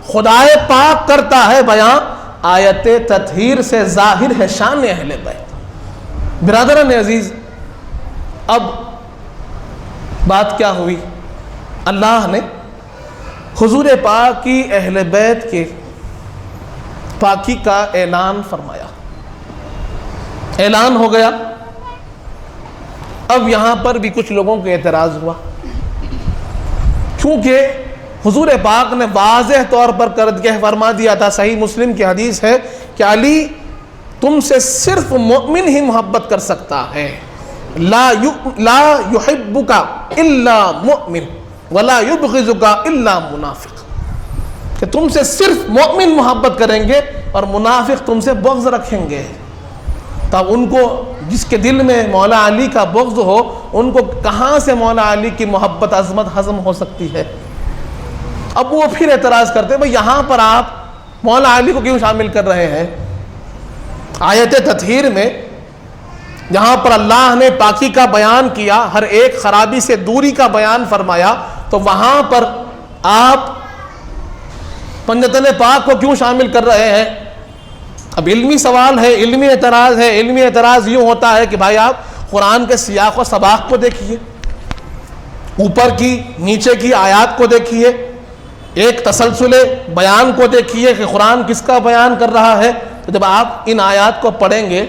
Speaker 1: خدائے پاک کرتا ہے بیان، آیت تطہیر سے ظاہر ہے شان اہل بیت۔ برادران عزیز، اب بات کیا ہوئی؟ اللہ نے حضور پاک کی اہل بیت کے پاکی کا اعلان فرمایا، اعلان ہو گیا۔ اب یہاں پر بھی کچھ لوگوں کو اعتراض ہوا، کیونکہ حضور پاک نے واضح طور پر کہہ فرما دیا تھا، صحیح مسلم کی حدیث ہے کہ علی تم سے صرف مومن ہی محبت کر سکتا ہے، لا یحبک الا مؤمن ولا یبغضک الا منافق، کہ تم سے صرف مومن محبت کریں گے اور منافق تم سے بغض رکھیں گے۔ تب ان کو جس کے دل میں مولا علی کا بغض ہو، ان کو کہاں سے مولا علی کی محبت، عظمت ہضم ہو سکتی ہے؟ اب وہ پھر اعتراض کرتے ہیں بھئی یہاں پر آپ مولا علی کو کیوں شامل کر رہے ہیں؟ آیت تطہیر میں جہاں پر اللہ نے پاکی کا بیان کیا، ہر ایک خرابی سے دوری کا بیان فرمایا، تو وہاں پر آپ پنجتن پاک کو کیوں شامل کر رہے ہیں؟ اب علمی سوال ہے، علمی اعتراض ہے. علمی اعتراض یوں ہوتا ہے کہ بھائی آپ قرآن کے سیاق و سباق کو دیکھیے، اوپر کی نیچے کی آیات کو دیکھیے، ایک تسلسل بیان کو دیکھیے کہ قرآن کس کا بیان کر رہا ہے. تو جب آپ ان آیات کو پڑھیں گے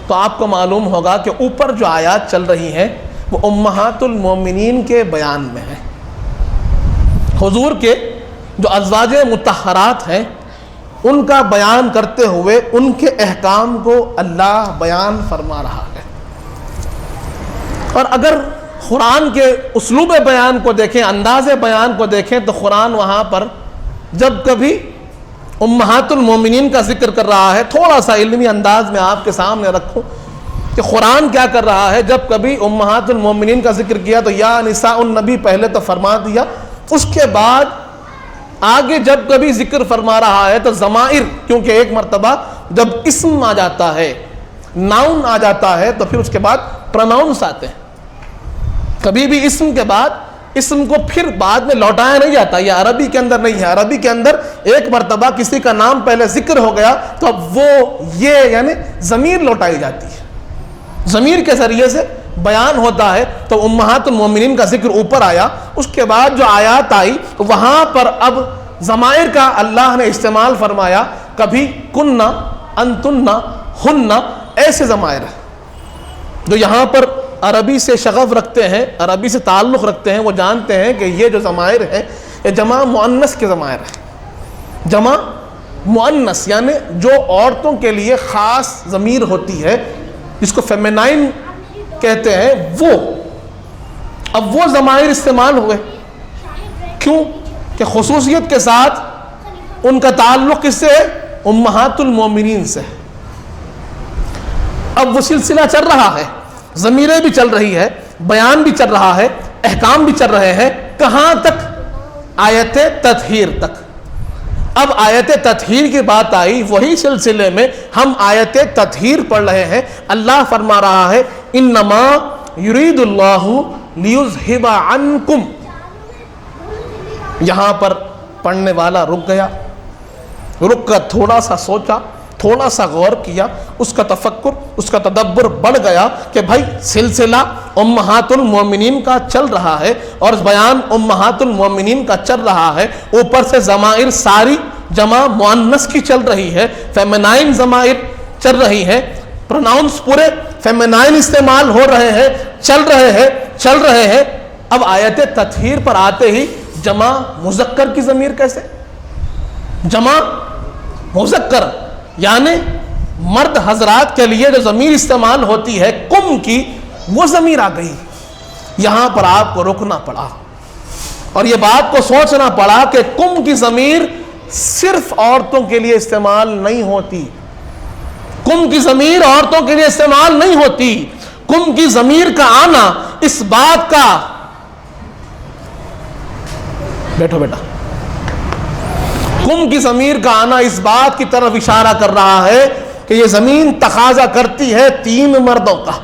Speaker 1: تو آپ کو معلوم ہوگا کہ اوپر جو آیات چل رہی ہیں وہ امہات المومنین کے بیان میں ہے. حضور کے جو ازواج مطہرات ہیں ان کا بیان کرتے ہوئے ان کے احکام کو اللہ بیان فرما رہا ہے. اور اگر قرآن کے اسلوب بیان کو دیکھیں، انداز بیان کو دیکھیں، تو قرآن وہاں پر جب کبھی امہات المومنین کا ذکر کر رہا ہے، تھوڑا سا علمی انداز میں آپ کے سامنے رکھوں کہ قرآن کیا کر رہا ہے. جب کبھی امہات المومنین کا ذکر کیا تو یا نساء النبی پہلے تو فرما دیا، اس کے بعد آگے جب کبھی ذکر فرما رہا ہے تو ضمائر، کیونکہ ایک مرتبہ جب اسم آ جاتا ہے، ناؤن آ جاتا ہے، تو پھر اس کے بعد پروناؤنس آتے ہیں. کبھی بھی اسم کے بعد اسم کو پھر بعد میں لوٹایا نہیں جاتا. یہ عربی کے اندر نہیں ہے. عربی کے اندر ایک مرتبہ کسی کا نام پہلے ذکر ہو گیا تو اب وہ یہ یعنی ضمیر لوٹائی جاتی ہے، ضمیر کے ذریعے سے بیان ہوتا ہے. تو امہات المومنین کا ذکر اوپر آیا، اس کے بعد جو آیات آئی وہاں پر اب ضمائر کا اللہ نے استعمال فرمایا. کبھی کننا، انتنا، ہننا، ایسے ضمائر جو یہاں پر عربی سے شغف رکھتے ہیں، عربی سے تعلق رکھتے ہیں، وہ جانتے ہیں کہ یہ جو ضمائر ہیں یہ جمع مؤنث کے ضمائر ہیں. جمع مؤنث یعنی جو عورتوں کے لیے خاص ضمیر ہوتی ہے، جس کو فیمینائن کہتے ہیں، وہ اب وہ ضمائر استعمال ہوئے. کیوں؟ کہ خصوصیت کے ساتھ ان کا تعلق کس سے ہے؟ امہات المومنین سے. اب وہ سلسلہ چل رہا ہے، ضمیریں بھی چل رہی ہے، بیان بھی چل رہا ہے، احکام بھی چل رہے ہیں. کہاں تک؟ آیت تطہیر تک. اب آیت تطہیر کی بات آئی، وہی سلسلے میں ہم آیت تطہیر پڑھ رہے ہیں. اللہ فرما رہا ہے انما یرید اللہ لیذہب عنکم. یہاں پر پڑھنے والا رک گیا، رک کر تھوڑا سا سوچا، تھوڑا سا غور کیا، اس کا تفکر، اس کا تدبر بڑھ گیا کہ بھائی سلسلہ امہات المومنین کا چل رہا ہے اور بیان امہات المومنین کا چل رہا ہے. اوپر سے ضمائر ساری جمع مؤنث کی چل رہی ہے، فیمینائن ضمائر چل رہی ہے، پروناؤنس پورے فیمینائن استعمال ہو رہے ہیں، چل رہے ہیں. اب آیت تطہیر پر آتے ہی جمع مذکر کی ضمیر کیسے؟ جمع مذکر یعنی مرد حضرات کے لیے جو ضمیر استعمال ہوتی ہے کم کی، وہ ضمیر آ گئی. یہاں پر آپ کو رکنا پڑا اور یہ بات کو سوچنا پڑا کہ کم کی ضمیر صرف عورتوں کے لیے استعمال نہیں ہوتی. کم کی ضمیر عورتوں کے لیے استعمال نہیں ہوتی. کم کی ضمیر کا آنا اس بات کا، بیٹھو بیٹا، کم کی ضمیر کا آنا اس بات کی طرف اشارہ کر رہا ہے کہ یہ زمین تقاضا کرتی ہے 3 مردوں کا،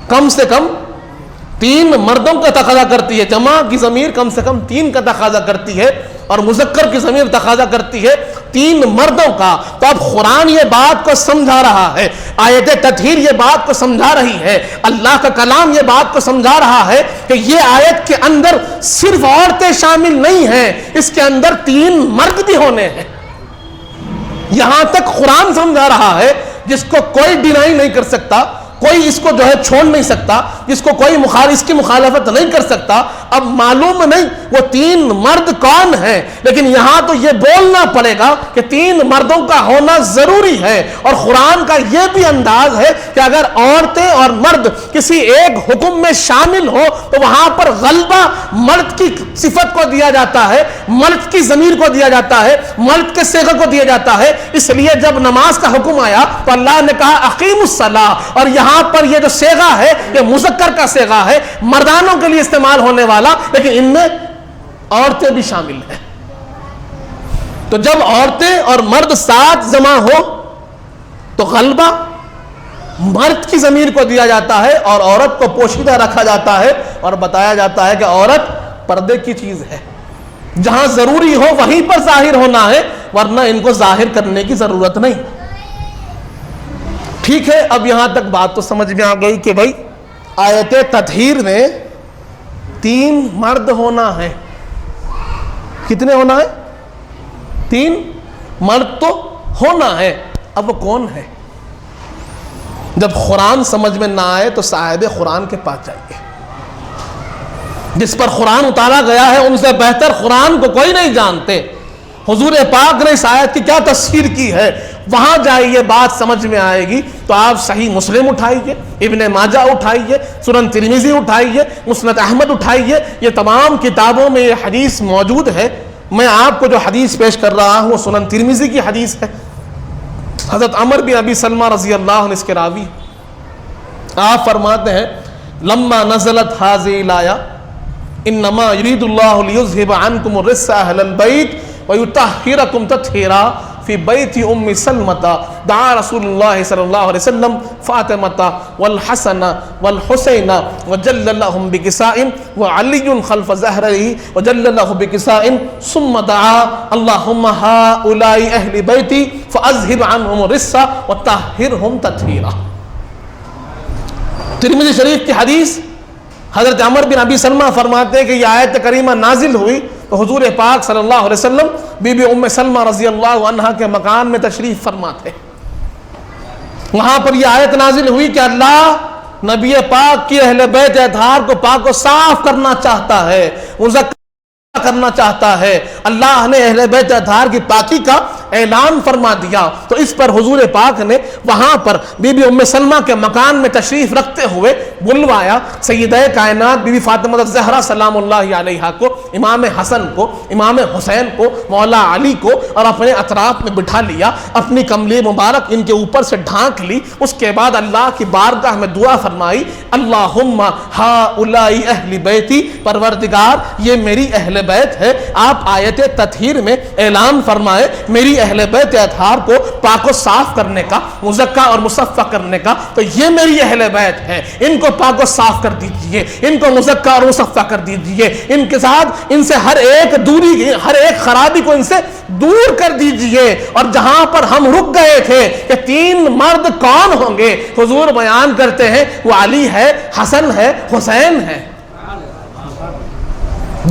Speaker 1: کم سے کم 3 مردوں کا تقاضا کرتی ہے. جمع کی ضمیر کم سے کم 3 کا تقاضا کرتی ہے اور مذکر کی ضمیر تقاضا کرتی ہے 3 مردوں کا. تو اب قرآن یہ بات کو سمجھا رہا ہے، آیت تطہیر یہ بات کو سمجھا رہی ہے، اللہ کا کلام یہ بات کو سمجھا رہا ہے کہ یہ آیت کے اندر صرف عورتیں شامل نہیں ہیں، اس کے اندر 3 مرد بھی ہونے ہیں. یہاں تک قرآن سمجھا رہا ہے جس کو کوئی ڈینائی نہیں کر سکتا، کوئی اس کو جو ہے چھوڑ نہیں سکتا، جس کو کوئی اس کی مخالفت نہیں کر سکتا. اب معلوم نہیں وہ 3 مرد کون ہیں، لیکن یہاں تو یہ بولنا پڑے گا کہ 3 مردوں کا ہونا ضروری ہے. اور قرآن کا یہ بھی انداز ہے کہ اگر عورتیں اور مرد کسی ایک حکم میں شامل ہو تو وہاں پر غلبہ مرد کی صفت کو دیا جاتا ہے، مرد کی ضمیر کو دیا جاتا ہے، مرد کے صیغے کو دیا جاتا ہے. اس لیے جب نماز کا حکم آیا تو اللہ نے کہا اقیم الصلاۃ، اور یہاں پر یہ جو صیغہ ہے یہ مذکر کا صیغہ ہے، مردانوں کے لیے استعمال ہونے والا، لیکن ان میں عورتیں بھی شامل ہیں. تو جب عورتیں اور مرد ساتھ جمع ہو تو غلبہ مرد کی ضمیر کو دیا جاتا ہے اور عورت کو پوشیدہ رکھا جاتا ہے اور بتایا جاتا ہے کہ عورت پردے کی چیز ہے. جہاں ضروری ہو وہیں پر ظاہر ہونا ہے، ورنہ ان کو ظاہر کرنے کی ضرورت نہیں۔ ٹھیک ہے، اب یہاں تک بات تو سمجھ میں آ گئی کہ بھائی آیت تطہیر میں 3 مرد ہونا ہے۔ کتنے ہونا ہے؟ 3 مرد تو ہونا ہے۔ اب وہ کون ہے؟ جب قرآن سمجھ میں نہ آئے تو صاحب قرآن کے پاس جائیے۔ جس پر قرآن اتارا گیا ہے ان سے بہتر قرآن کو کوئی نہیں جانتے۔ حضور پاک نے اس آیت کی کیا تفسیر کی ہے، وہاں جائیے، بات سمجھ میں آئے گی۔ تو آپ صحیح مسلم اٹھائیے، ابن ماجہ اٹھائیے، سنن ترمذی اٹھائیے، مسند احمد اٹھائیے، یہ تمام کتابوں میں یہ حدیث موجود ہے۔ میں آپ کو جو حدیث پیش کر رہا ہوں وہ سنن ترمذی کی حدیث ہے۔ حضرت عمر بن ابی سلمہ رضی اللہ عنہ اس کے راوی، آپ فرماتے ہیں لما نزلت هذه الآية انما يريد الله ليذهب عنكم الرجس اهل البيت ويطهركم تطهيرا في بيت ام سلمة دعا رسول الله صلى الله عليه وسلم فاطمة والحسن والحسين وجل لهم بكساء وعلي خلف زهره وجل له بكساء ثم دعا اللهم هؤلاء اهل بيتي فاذهب عنهم الرجس وطهرهم تطهيرا۔ ترمذی شریف کی حدیث، حضرت عمر بن ابی سلمہ فرماتے ہیں کہ یہ آیت کریمہ نازل ہوئی تو حضور پاک صلی اللہ علیہ وسلم بی بی ام سلمہ رضی اللہ عنہا کے مکان میں تشریف فرما تھے۔ وہاں پر یہ آیت نازل ہوئی کہ اللہ نبی پاک کی اہل بیت اطہار کو پاک و صاف کرنا چاہتا ہے، مزکہ کرنا چاہتا ہے۔ اللہ نے اہل بیت اطہار کی پاکی کا اعلان فرما دیا، تو اس پر حضور پاک نے وہاں پر بی بی ام سلمہ کے مکان میں تشریف رکھتے ہوئے بلوایا سیدہ کائنات بی بی فاطمہ الزہرا سلام اللہ علیہا کو، امام حسن کو، امام حسین کو، مولا علی کو، اور اپنے اطراف میں بٹھا لیا، اپنی کملی مبارک ان کے اوپر سے ڈھانک لی۔ اس کے بعد اللہ کی بارگاہ میں دعا فرمائی، اللہم ہؤلاء اہل بیتی، پروردگار یہ میری اہل بیت ہے۔ آپ آیت تطہیر میں اعلان فرمائے میری اہل بیت اطہار کو پاک و صاف کرنے کا، مزکہ اور مصفہ کرنے کا، تو یہ میری اہل بیت ہے، ان کو پاک و صاف کر دیجئے، ان کو مزکہ اور مصفہ کر دیجئے، ان کے ساتھ ان سے ہر ایک دوری، ہر ایک خرابی کو ان سے دور کر دیجئے۔ اور جہاں پر ہم رک گئے تھے کہ 3 مرد کون ہوں گے، حضور بیان کرتے ہیں وہ علی ہے، حسن ہے، حسین ہے۔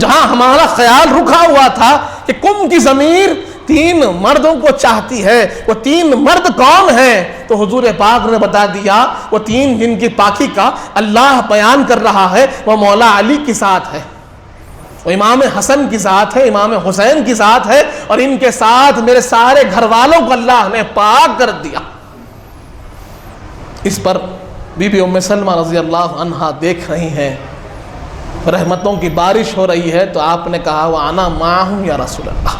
Speaker 1: جہاں ہمارا خیال رکا ہوا تھا کہ کم کی ضمیر 3 مردوں کو چاہتی ہے، وہ 3 مرد کون ہیں، تو حضور پاک نے بتا دیا وہ 3 جن کی پاکی کا اللہ بیان کر رہا ہے وہ مولا علی کی ساتھ ہے، وہ امام حسن کی ساتھ ہے، امام حسین کی ساتھ ہے، اور ان کے ساتھ میرے سارے گھر والوں کو اللہ نے پاک کر دیا۔ اس پر بی بی ام سلمہ رضی اللہ عنہا دیکھ رہی ہیں رحمتوں کی بارش ہو رہی ہے، تو آپ نے کہا وَأَنَا مَعَهُمْ یا رسول اللہ،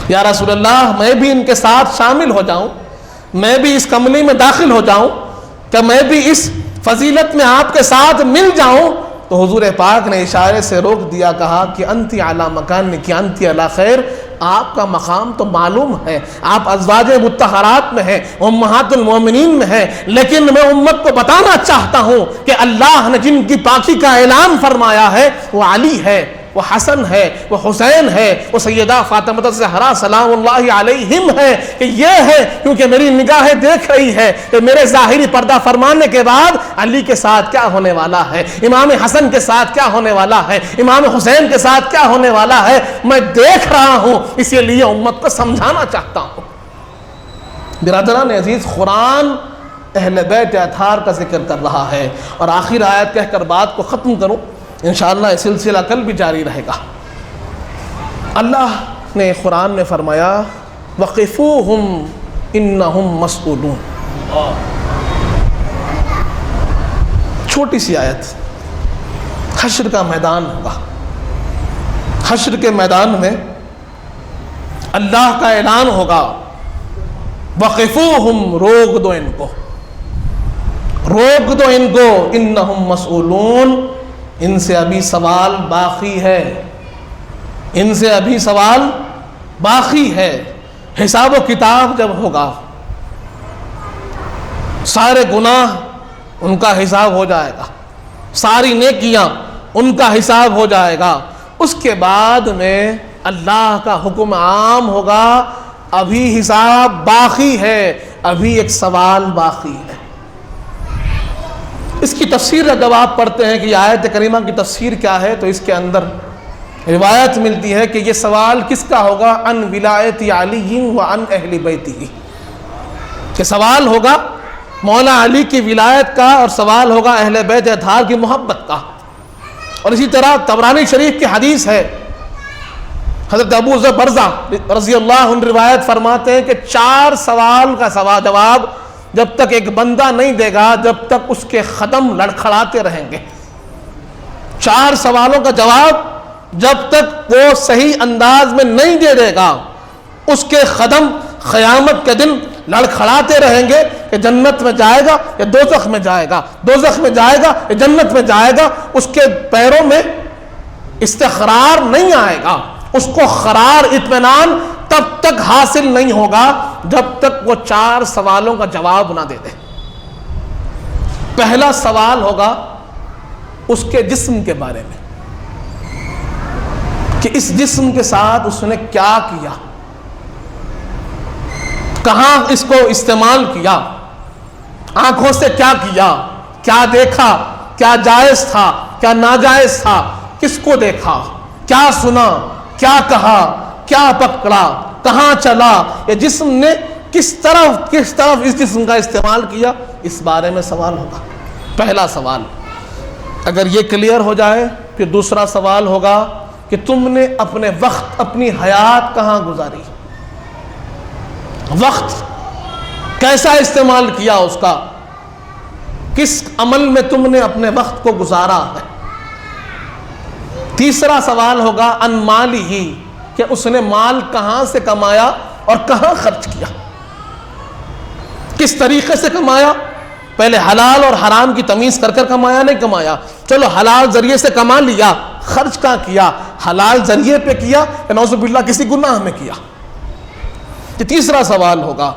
Speaker 1: یا رسول اللہ میں بھی ان کے ساتھ شامل ہو جاؤں، میں بھی اس کملی میں داخل ہو جاؤں، کہ میں بھی اس فضیلت میں آپ کے ساتھ مل جاؤں۔ تو حضور پاک نے اشارے سے روک دیا، کہا کہ انتی علی مکانک انتی علی خیر، آپ کا مقام تو معلوم ہے، آپ ازواج مطہرات میں ہیں، امہات المومنین میں ہیں، لیکن میں امت کو بتانا چاہتا ہوں کہ اللہ نے جن کی پاکی کا اعلان فرمایا ہے وہ علی ہے، وہ حسن ہے، وہ حسین ہے، وہ سیدہ فاطمہ الزہرا سلام اللہ علیہم ہے، کہ یہ ہے کیونکہ میری نگاہیں دیکھ رہی ہے کہ میرے ظاہری پردہ فرمانے کے بعد علی کے ساتھ کیا ہونے والا ہے، امام حسن کے ساتھ کیا ہونے والا ہے، امام حسین کے ساتھ کیا ہونے والا ہے، میں دیکھ رہا ہوں، اسی لیے امت کو سمجھانا چاہتا ہوں۔ برادران عزیز، قرآن اہل بیت اطہار کا ذکر کر رہا ہے، اور آخر آیت کہہ کر بات کو ختم کروں، انشاءاللہ یہ سلسلہ کل بھی جاری رہے گا۔ اللہ نے قرآن میں فرمایا وَقِفُوهُمْ إِنَّهُمْ مَسْئُولُونَ، چھوٹی سی آیت، حشر کا میدان ہوگا، حشر کے میدان میں اللہ کا اعلان ہوگا وَقِفُوهُمْ، روک دو ان کو، روک دو ان کو، إِنَّهُمْ مَسْئُولُونَ، ان سے ابھی سوال باقی ہے، ان سے ابھی سوال باقی ہے۔ حساب و کتاب جب ہوگا، سارے گناہ ان کا حساب ہو جائے گا، ساری نیکیاں ان کا حساب ہو جائے گا، اس کے بعد میں اللہ کا حکم عام ہوگا، ابھی حساب باقی ہے، ابھی ایک سوال باقی ہے۔ اس کی تفسیر جب آپ پڑھتے ہیں کہ یہ آیت کریمہ کی تفسیر کیا ہے، تو اس کے اندر روایت ملتی ہے کہ یہ سوال کس کا ہوگا؟ ان ولایت علی و ان اہل بیتہ، کہ سوال ہوگا مولا علی کی ولایت کا اور سوال ہوگا اہل بیت اطہار کی محبت کا۔ اور اسی طرح طبرانی شریف کی حدیث ہے، حضرت ابو ذر برزہ رضی اللہ عنہ روایت فرماتے ہیں کہ 4 سوال کا جواب جب تک ایک بندہ نہیں دے گا، جب تک اس کے قدم لڑکھڑاتے رہیں گے۔ 4 سوالوں کا جواب جب تک وہ صحیح انداز میں نہیں دے گا، اس کے قدم قیامت کے دن لڑکھڑاتے رہیں گے کہ جنت میں جائے گا یا دوزخ میں جائے گا، دوزخ میں جائے گا یا جنت میں جائے گا۔ اس کے پیروں میں استقرار نہیں آئے گا، اس کو قرار اطمینان تب تک حاصل نہیں ہوگا جب تک وہ 4 سوالوں کا جواب نہ دے دے۔ پہلا سوال ہوگا اس کے جسم کے بارے میں، کہ اس جسم کے ساتھ اس نے کیا کیا، کہاں اس کو استعمال کیا، آنکھوں سے کیا کیا، کیا دیکھا، کیا جائز تھا، کیا ناجائز تھا، کس کو دیکھا، کیا سنا، کیا کہا، کیا پکڑا، کہاں چلا، یہ جسم نے کس طرف اس جسم کا استعمال کیا، اس بارے میں سوال ہوگا۔ پہلا سوال اگر یہ کلیئر ہو جائے، پھر دوسرا سوال ہوگا کہ تم نے اپنے وقت، اپنی حیات کہاں گزاری، وقت کیسا استعمال کیا، اس کا کس عمل میں تم نے اپنے وقت کو گزارا ہے۔ تیسرا سوال ہوگا ان مالہ، کہ اس نے مال کہاں سے کمایا اور کہاں خرچ کیا، کس طریقے سے کمایا، پہلے حلال اور حرام کی تمیز کر کر کمایا، نہیں کمایا، چلو حلال ذریعے سے کما لیا، خرچ کہاں کیا، حلال ذریعے پہ کیا یا نعوذ باللہ کسی گناہ میں کیا۔ یہ تیسرا سوال ہوگا۔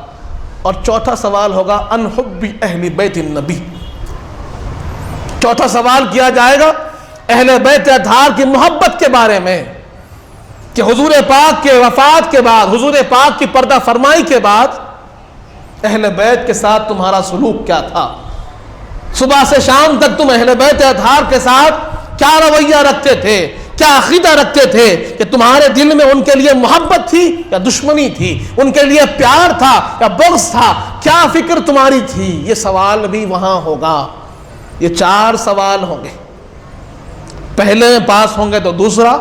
Speaker 1: اور چوتھا سوال ہوگا ان حب اہل بیت النبی، چوتھا سوال کیا جائے گا اہل بیت اطہار کی محبت کے بارے میں، کہ حضور پاک کے وفات کے بعد، حضور پاک کی پردہ فرمائی کے بعد اہل بیت کے ساتھ تمہارا سلوک کیا تھا، صبح سے شام تک تم اہل بیت اطہار کے ساتھ کیا رویہ رکھتے تھے، کیا عقیدہ رکھتے تھے، کہ تمہارے دل میں ان کے لیے محبت تھی یا دشمنی تھی، ان کے لیے پیار تھا یا بغض تھا، کیا فکر تمہاری تھی، یہ سوال بھی وہاں ہوگا۔ یہ 4 سوال ہوں گے، پہلے میں پاس ہوں گے تو دوسرا،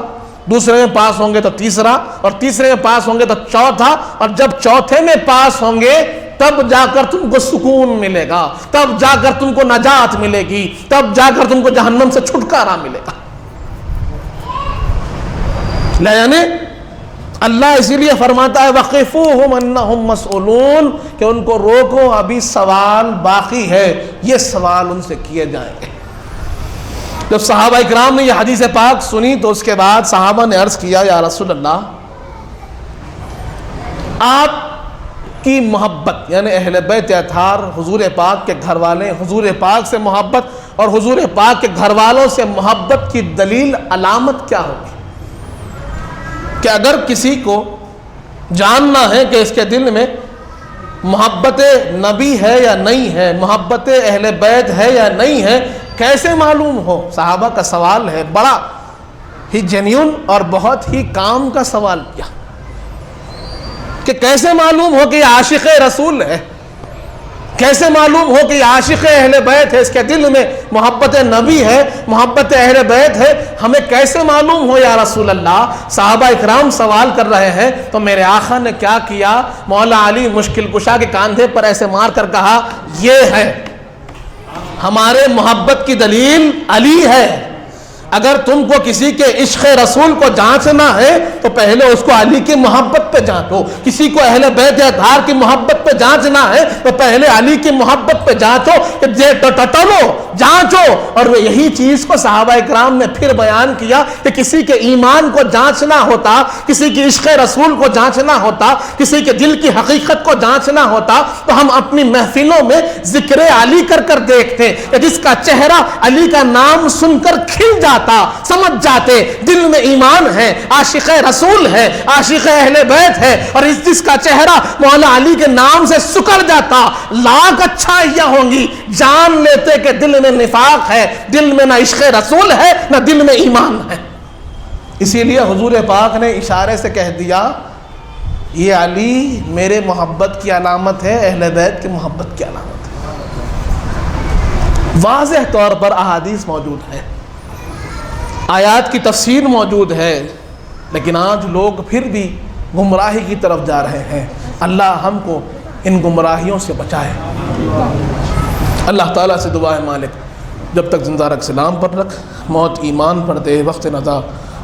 Speaker 1: دوسرے میں پاس ہوں گے تو تیسرا، اور تیسرے میں پاس ہوں گے تو چوتھا، اور جب چوتھے میں پاس ہوں گے تب جا کر تم کو سکون ملے گا، تب جا کر تم کو نجات ملے گی، تب جا کر تم کو جہنم سے چھٹکارا ملے گا۔ یعنی اللہ اسی لیے فرماتا ہے وَقِفُوهُمْ أَنَّهُمْ مَسْئُولُونَ، کہ ان کو روکو، ابھی سوال باقی ہے، یہ سوال ان سے کیے جائیں گے۔ جب صحابہ اکرام نے یہ حدیث پاک سنی تو اس کے بعد صحابہ نے عرض کیا یا رسول اللہ، آپ کی محبت یعنی اہل بیت اطہار، حضور پاک کے گھر والے، حضور پاک سے محبت اور حضور پاک کے گھر والوں سے محبت کی دلیل، علامت کیا ہوگی؟ کہ اگر کسی کو جاننا ہے کہ اس کے دل میں محبت نبی ہے یا نہیں ہے، محبت اہل بیت ہے یا نہیں ہے، کیسے معلوم ہو؟ صحابہ کا سوال ہے، بڑا ہی جینیون اور بہت ہی کام کا سوال کیا، کہ کیسے معلوم ہو کہ یہ عاشق رسول ہے، کیسے معلوم ہو کہ یہ عاشق اہل بیت ہے، اس کے دل میں محبت نبی ہے، محبت اہل بیت ہے، ہمیں کیسے معلوم ہو یا رسول اللہ؟ صحابہ اکرام سوال کر رہے ہیں تو میرے آقا نے کیا کیا؟ مولا علی مشکل کشا کے کاندھے پر ایسے مار کر کہا، یہ ہے ہمارے محبت کی دلیل، علی ہے۔ اگر تم کو کسی کے عشق رسول کو جانچنا ہے تو پہلے اس کو علی کی محبت پہ جانچو، کسی کو اہل بیت اطہار کی محبت پہ جانچنا ہے تو پہلے علی کی محبت پہ جانچو، کہ ٹٹولو
Speaker 2: جانچو. اور وہ یہی چیز کو صحابہ اکرام نے پھر بیان کیا کہ کسی کے ایمان کو جانچنا ہوتا, کسی کی عشق رسول کو جانچنا ہوتا, کسی کے دل کی حقیقت کو جانچنا ہوتا, تو ہم اپنی محفلوں میں ذکر علی کر کر دیکھتے کہ جس کا چہرہ علی کا نام سن کر کھل جاتا, سمجھ جاتے دل میں ایمان ہے, عاشق رسول ہے, عاشق اہل بیت ہے, اور جس کا چہرہ مولا علی کے نام سے سکڑ جاتا, لاکھ اچھائیاں ہوں گی, جان لیتے کہ دل میں نفاق ہے, دل میں نہ عشق رسول ہے نہ دل میں ایمان ہے.
Speaker 1: اسی لیے حضور پاک نے اشارے سے کہہ دیا یہ علی میرے محبت کی علامت ہے, اہل بیت کی محبت کی علامت ہے. واضح طور پر احادیث موجود ہے, آیات کی تفسیر موجود ہے, لیکن آج لوگ پھر بھی گمراہی کی طرف جا رہے ہیں. اللہ ہم کو ان گمراہیوں سے بچائے. اللہ تعالیٰ سے دعا ہے مالک جب تک زندہ رکھ سلام پر رکھ, موت ایمان پر دے, وقت ندا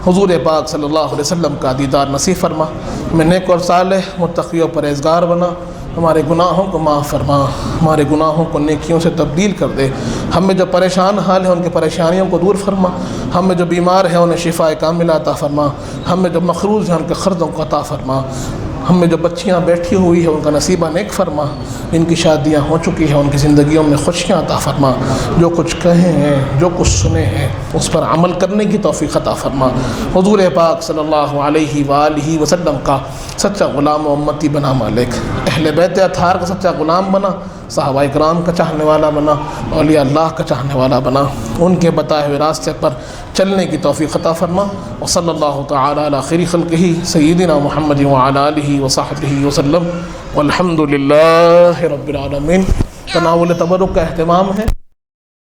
Speaker 1: حضور پاک صلی اللہ علیہ وسلم کا دیدار نصیب فرما, میں نیک اور صالح متقی و پرہیزگار بنا, ہمارے گناہوں کو معاف فرما, ہمارے گناہوں کو نیکیوں سے تبدیل کر دے, ہم میں جو پریشان حال ہیں ان کی پریشانیوں کو دور فرما, ہم میں جو بیمار ہیں انہیں شفاء کاملہ عطا فرما, ہم میں جو مقروض ہیں ان کے قرضوں کو عطا فرما, ہم میں جو بچیاں بیٹھی ہوئی ہیں ان کا نصیبہ نیک فرما, ان کی شادیاں ہو چکی ہیں ان کی زندگیوں میں خوشیاں عطا فرما, جو کچھ کہے ہیں جو کچھ سنے ہیں اس پر عمل کرنے کی توفیق عطا فرما. حضور پاک صلی اللہ علیہ وآلہ وسلم کا سچا غلام و امتی بنا مالک, اہل بیت اطہار کا سچا غلام بنا, صحابہ اکرام کا چاہنے والا بنا, اولیاء اللہ کا چاہنے والا بنا, ان کے بتائے ہوئے راستے پر چلنے کی توفیق عطا فرما. وصلی اللہ تعالی علی خیر خلقہ سیدنا محمد وعلی آلہ وصحبہ وسلم, والحمد للہ رب العالمین. تناول تبرک کا اہتمام ہے.